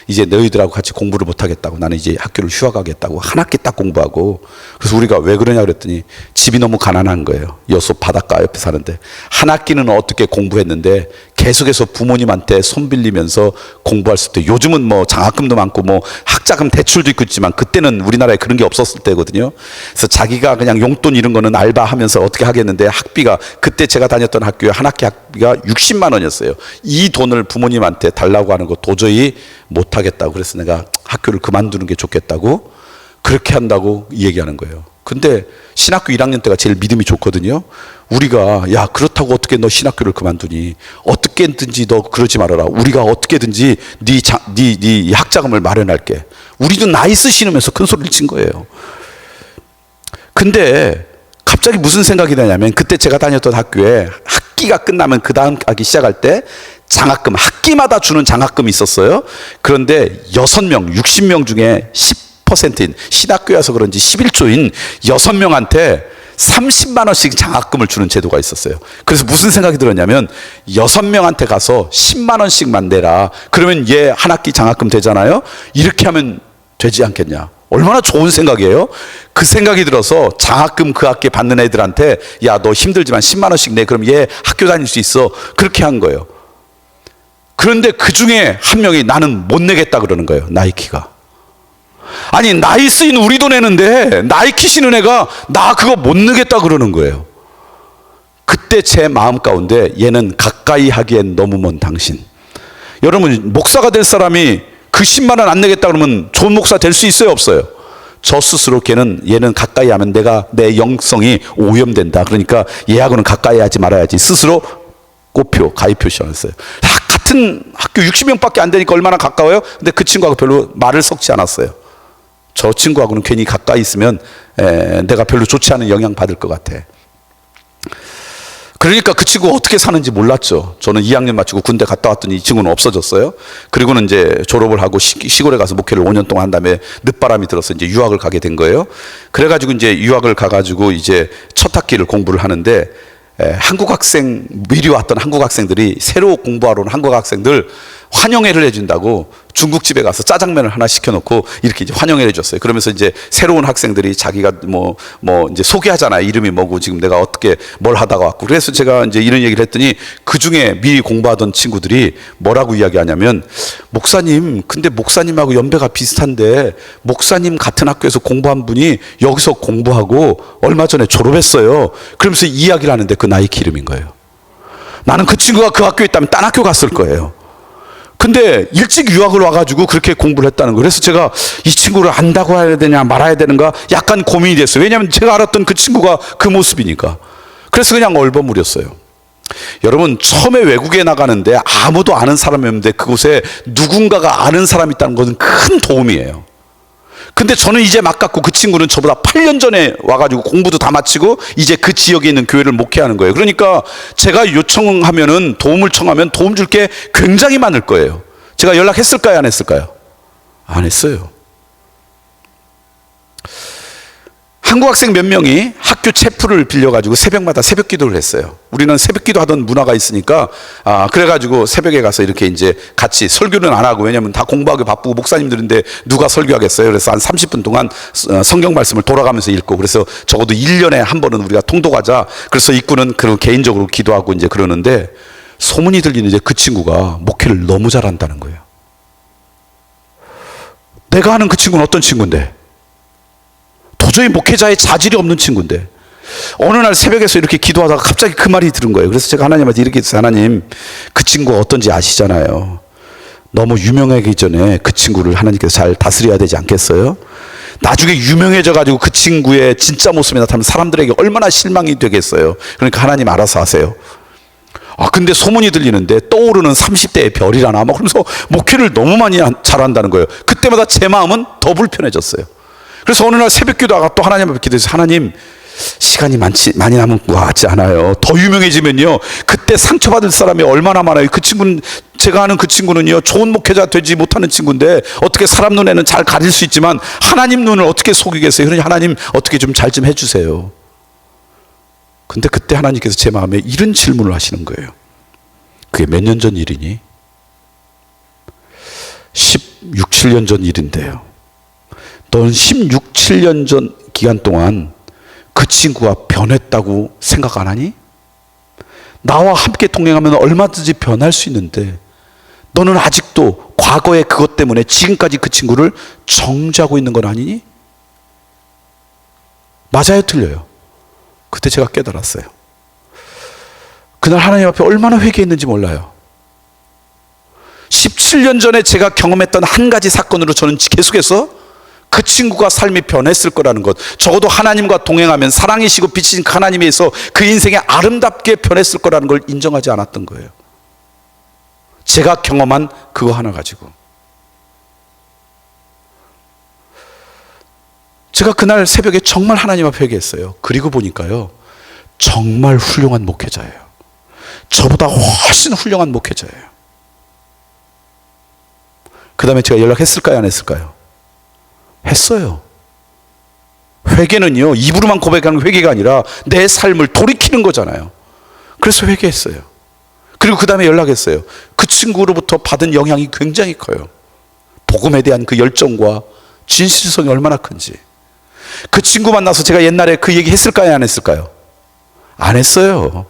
이제 너희들하고 같이 공부를 못 하겠다고, 나는 이제 학교를 휴학하겠다고, 한 학기 딱 공부하고. 그래서 우리가 왜 그러냐 그랬더니 집이 너무 가난한 거예요. 여수 바닷가 옆에 사는데 한 학기는 어떻게 공부했는데 계속해서 부모님한테 손 빌리면서 공부할 수 있대. 요즘은 뭐 장학금도 많고 뭐 학자금 대출도 있겠지만 그때는 우리나라에 그런 게 없었을 때거든요. 그래서 자기가 그냥 용돈 이런 거는 알바하면서 어떻게 하겠는데, 학비가 그때 제가 다녔던 학교에 한 학기 학비가 60만 원이었어요. 이 돈을 부모님한테 달라고 하는 거 도저히 못 하겠다고, 그래서 내가 학교를 그만두는 게 좋겠다고 그렇게 한다고 얘기하는 거예요. 근데 신학교 1학년 때가 제일 믿음이 좋거든요. 우리가 야, 그렇다고 어떻게 너 신학교를 그만두니, 어떻게든지 너 그러지 말아라, 우리가 어떻게든지 네 학자금을 마련할게. 우리도 나이스 신으면서 큰 소리를 친 거예요. 근데 갑자기 무슨 생각이 나냐면, 그때 제가 다녔던 학교에 학기가 끝나면 그 다음 학기 시작할 때 장학금, 학기마다 주는 장학금이 있었어요. 그런데 6명, 60명 중에 10%인, 신학교여서 그런지 11조인 6명한테 30만 원씩 장학금을 주는 제도가 있었어요. 그래서 무슨 생각이 들었냐면, 6명한테 가서 10만 원씩만 내라. 그러면 얘 한 학기 장학금 되잖아요. 이렇게 하면 되지 않겠냐. 얼마나 좋은 생각이에요. 그 생각이 들어서 장학금 그 학기에 받는 애들한테 야, 너 힘들지만 10만 원씩 내. 그럼 얘 학교 다닐 수 있어. 그렇게 한 거예요. 그런데 그 중에 한 명이 나는 못 내겠다 그러는 거예요. 나이키가. 아니, 나이스인 우리도 내는데 나이키 신은 애가 나 그거 못 내겠다 그러는 거예요. 그때 제 마음 가운데 얘는 가까이 하기엔 너무 먼 당신, 여러분, 목사가 될 사람이 그 10만 원 안 내겠다 그러면 좋은 목사 될 수 있어요, 없어요? 저 스스로 얘는 가까이 하면 내 영성이 오염된다. 그러니까 얘하고는 가까이 하지 말아야지. 스스로 꽃표, 가입표 시작했어요. 같은 학교 60명밖에 안 되니까 얼마나 가까워요? 근데 그 친구하고 별로 말을 섞지 않았어요. 저 친구하고는 괜히 가까이 있으면 내가 별로 좋지 않은 영향 받을 것 같아. 그러니까 그 친구가 어떻게 사는지 몰랐죠. 저는 2학년 마치고 군대 갔다 왔더니 이 친구는 없어졌어요. 그리고는 이제 졸업을 하고 시골에 가서 목회를 5년 동안 한 다음에 늦바람이 들어서 이제 유학을 가게 된 거예요. 그래가지고 이제 유학을 가가지고 이제 첫 학기를 공부를 하는데, 미리 왔던 한국 학생들이 새로 공부하러 온 한국 학생들 환영회를 해준다고 중국집에 가서 짜장면을 하나 시켜놓고 이렇게 이제 환영회를 해줬어요. 그러면서 이제 새로운 학생들이 자기가 뭐 이제 소개하잖아요. 이름이 뭐고 지금 내가 어떻게 뭘 하다가 왔고. 그래서 제가 이제 이런 얘기를 했더니 그 중에 미리 공부하던 친구들이 뭐라고 이야기하냐면, 목사님, 근데 목사님하고 연배가 비슷한데 목사님 같은 학교에서 공부한 분이 여기서 공부하고 얼마 전에 졸업했어요. 그러면서 이야기를 하는데 그 나이키 이름인 거예요. 나는 그 친구가 그 학교에 있다면 딴 학교 갔을 거예요. 근데 일찍 유학을 와가지고 그렇게 공부를 했다는 거예요. 그래서 제가 이 친구를 안다고 해야 되냐 말아야 되는가 약간 고민이 됐어요. 왜냐하면 제가 알았던 그 친구가 그 모습이니까. 그래서 그냥 얼버무렸어요. 여러분, 처음에 외국에 나가는데 아무도 아는 사람이 없는데 그곳에 누군가가 아는 사람이 있다는 것은 큰 도움이에요. 근데 저는 이제 막 갔고 그 친구는 저보다 8년 전에 와가지고 공부도 다 마치고 이제 그 지역에 있는 교회를 목회하는 거예요. 그러니까 제가 요청하면은, 도움을 청하면 도움 줄 게 굉장히 많을 거예요. 제가 연락했을까요, 안 했을까요? 안 했어요. 한국 학생 몇 명이 학교 체프를 빌려가지고 새벽마다 새벽 기도를 했어요. 우리는 새벽 기도 하던 문화가 있으니까, 그래가지고 새벽에 가서 이렇게 이제 같이 설교는 안 하고, 왜냐면 다 공부하기 바쁘고 목사님들인데 누가 설교하겠어요. 그래서 한 30분 동안 성경 말씀을 돌아가면서 읽고, 그래서 적어도 1년에 한 번은 우리가 통독하자. 그래서 입구는 그 개인적으로 기도하고 이제 그러는데, 소문이 들리는 이제 그 친구가 목회를 너무 잘한다는 거예요. 내가 아는 그 친구는 어떤 친구인데? 도저히 목회자의 자질이 없는 친구인데 어느 날 새벽에서 이렇게 기도하다가 갑자기 그 말이 들은 거예요. 그래서 제가 하나님한테 이렇게 했어요. 하나님, 그 친구가 어떤지 아시잖아요. 너무 유명하기 전에 그 친구를 하나님께서 잘 다스려야 되지 않겠어요? 나중에 유명해져 가지고 그 친구의 진짜 모습이 나타나면 사람들에게 얼마나 실망이 되겠어요. 그러니까 하나님 알아서 하세요. 근데 소문이 들리는데 떠오르는 30대의 별이라나 막 그러면서 목회를 너무 많이 잘한다는 거예요. 그때마다 제 마음은 더 불편해졌어요. 그래서 어느 날 새벽 기도하다가 또 하나님 앞에 기도해서, 하나님, 시간이 많이 남은 것 같지 않아요. 더 유명해지면요, 그때 상처받을 사람이 얼마나 많아요. 그 친구는, 제가 아는 그 친구는요, 좋은 목회자 되지 못하는 친구인데 어떻게 사람 눈에는 잘 가릴 수 있지만 하나님 눈을 어떻게 속이겠어요. 그러니 하나님 어떻게 좀 잘 좀 해주세요. 근데 그때 하나님께서 제 마음에 이런 질문을 하시는 거예요. 그게 몇 년 전 일이니? 16, 17년 전 일인데요. 넌 16, 17년 전 기간 동안 그 친구가 변했다고 생각 안 하니? 나와 함께 동행하면 얼마든지 변할 수 있는데 너는 아직도 과거의 그것 때문에 지금까지 그 친구를 정죄하고 있는 건 아니니? 맞아요, 틀려요? 그때 제가 깨달았어요. 그날 하나님 앞에 얼마나 회개했는지 몰라요. 17년 전에 제가 경험했던 한 가지 사건으로 저는 계속해서 그 친구가 삶이 변했을 거라는 것, 적어도 하나님과 동행하면 사랑이시고 빛이신 하나님에서 그 인생이 아름답게 변했을 거라는 걸 인정하지 않았던 거예요. 제가 경험한 그거 하나 가지고. 제가 그날 새벽에 정말 하나님 앞에 회개했어요. 그리고 보니까요, 정말 훌륭한 목회자예요. 저보다 훨씬 훌륭한 목회자예요. 그 다음에 제가 연락했을까요, 안 했을까요? 했어요. 회개는요, 입으로만 고백하는 회개가 아니라 내 삶을 돌이키는 거잖아요. 그래서 회개했어요. 그리고 그 다음에 연락했어요. 그 친구로부터 받은 영향이 굉장히 커요. 복음에 대한 그 열정과 진실성이 얼마나 큰지. 그 친구 만나서 제가 옛날에 그 얘기 했을까요, 안 했을까요? 안 했어요.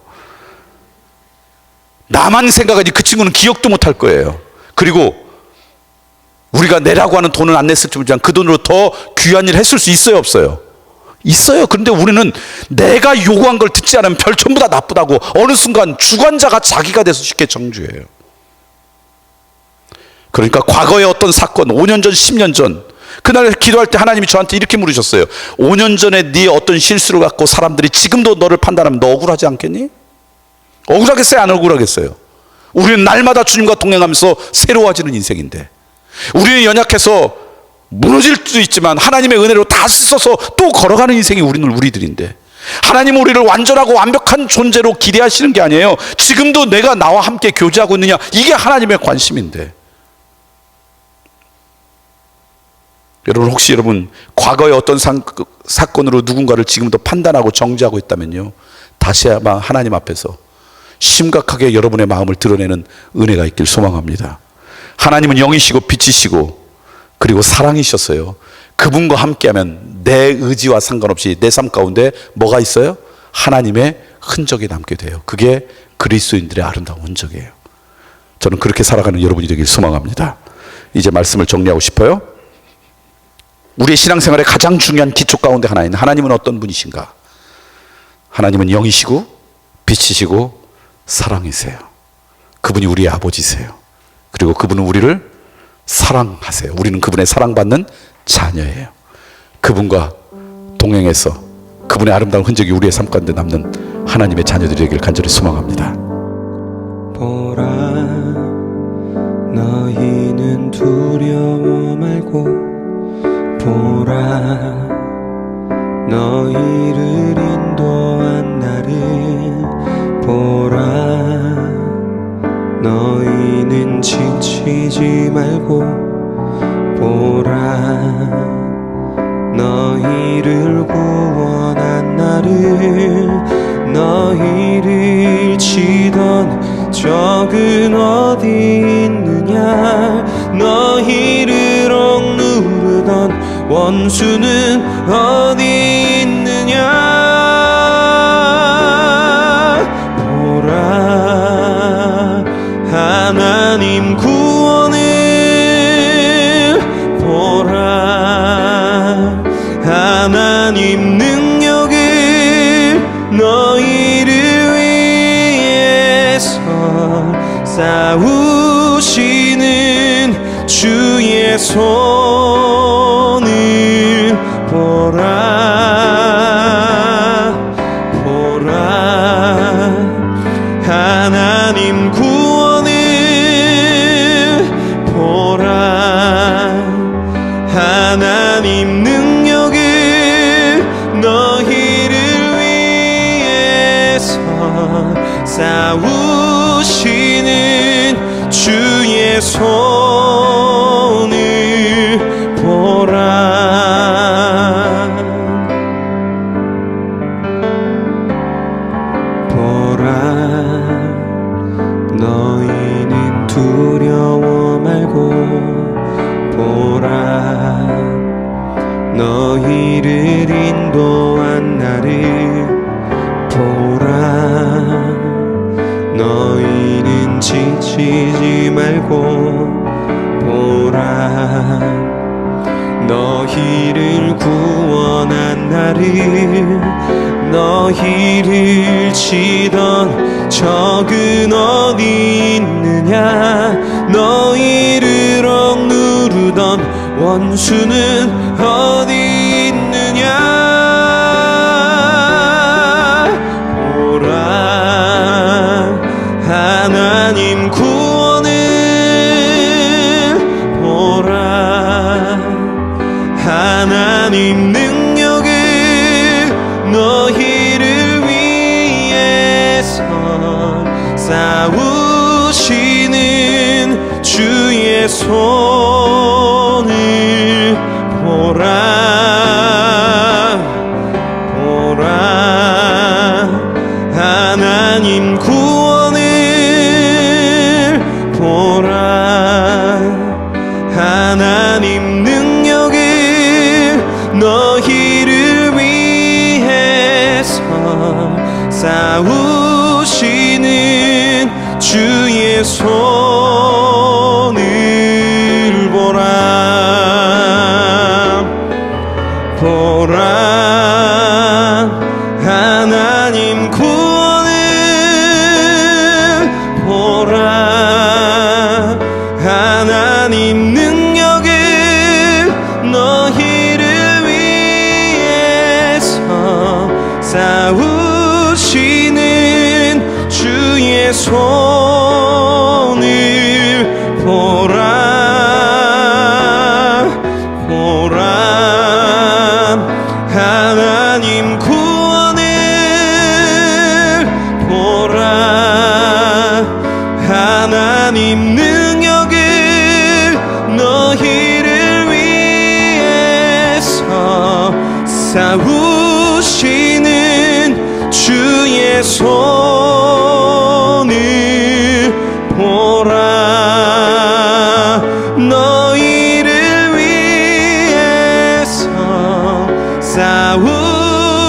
나만 생각하지 그 친구는 기억도 못할 거예요. 그리고 우리가 내라고 하는 돈은 안 냈을지 모르지만 그 돈으로 더 귀한 일을 했을 수 있어요, 없어요? 있어요. 그런데 우리는 내가 요구한 걸 듣지 않으면 별 전부 다 나쁘다고 어느 순간 주관자가 자기가 돼서 쉽게 정죄해요. 그러니까 과거의 어떤 사건, 5년 전, 10년 전, 그날 기도할 때 하나님이 저한테 이렇게 물으셨어요. 5년 전에 네 어떤 실수를 갖고 사람들이 지금도 너를 판단하면 너 억울하지 않겠니? 억울하겠어요? 안 억울하겠어요? 우리는 날마다 주님과 동행하면서 새로워지는 인생인데, 우리는 연약해서 무너질 수도 있지만 하나님의 은혜로 다 씻어서 또 걸어가는 인생이 우리들인데, 하나님은 우리를 완전하고 완벽한 존재로 기대하시는 게 아니에요. 지금도 내가 나와 함께 교제하고 있느냐, 이게 하나님의 관심인데. 여러분, 혹시 여러분 과거의 어떤 사건으로 누군가를 지금도 판단하고 정죄하고 있다면요, 다시 한번 하나님 앞에서 심각하게 여러분의 마음을 드러내는 은혜가 있길 소망합니다. 하나님은 영이시고 빛이시고 그리고 사랑이셨어요. 그분과 함께하면 내 의지와 상관없이 내 삶 가운데 뭐가 있어요? 하나님의 흔적이 남게 돼요. 그게 그리스도인들의 아름다운 흔적이에요. 저는 그렇게 살아가는 여러분이 되길 소망합니다. 이제 말씀을 정리하고 싶어요. 우리의 신앙생활의 가장 중요한 기초 가운데 하나인 하나님은 어떤 분이신가? 하나님은 영이시고 빛이시고 사랑이세요. 그분이 우리의 아버지세요. 그리고 그분은 우리를 사랑하세요. 우리는 그분의 사랑받는 자녀예요. 그분과 동행해서 그분의 아름다운 흔적이 우리의 삶 가운데 남는 하나님의 자녀들이 되기를 간절히 소망합니다. 보라, 너희는 두려워 말고, 보라, 너희를 인도한 나를 보라, 너희는 지치지 말고, 보라, 너희를 구원한 나를, 너희를 치던 적은 어디 있느냐, 너희를 억누르던 원수는 어디 있느냐. 보라, 하나님 구원을 보라, 하나님 능력을 너희를 위해서 싸우시는 주의 손을 보라, 보라, 하나님 구원을 보라, 하나님 능력을 너희를 위해서 싸우시는 주의 손을 보라, 보라, 너희는 두려워 말고, 보라, 너희를 인도한 나를 보라, 너희는 지치지 말고, 보라, 너희를 구원한 나를, 너희를 치던 적은 어디 있느냐, 너희를 억누르던 원수는 어디 있느냐. 보라, 하나님 구원을 보라, 하나님 능력을 너희를 위해서 싸우시는 주의 손을 보라, 보라, 하나님 구원을 보라, 하나님 능력을 너희를 위해서 싸우시는 주의 손을 보라, 보라, 하나님 구원을 보라, 하나님 싸우시는 주의 손을 보라 보라 하나님 구원을 보라 하나님 능력을 너희를 위해서 싸우시는 주의 손을 보라 너희를 위해서 싸우시는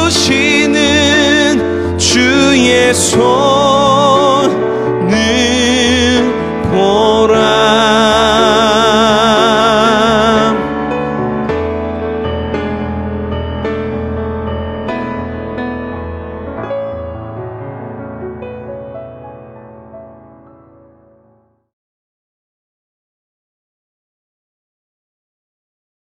주의 손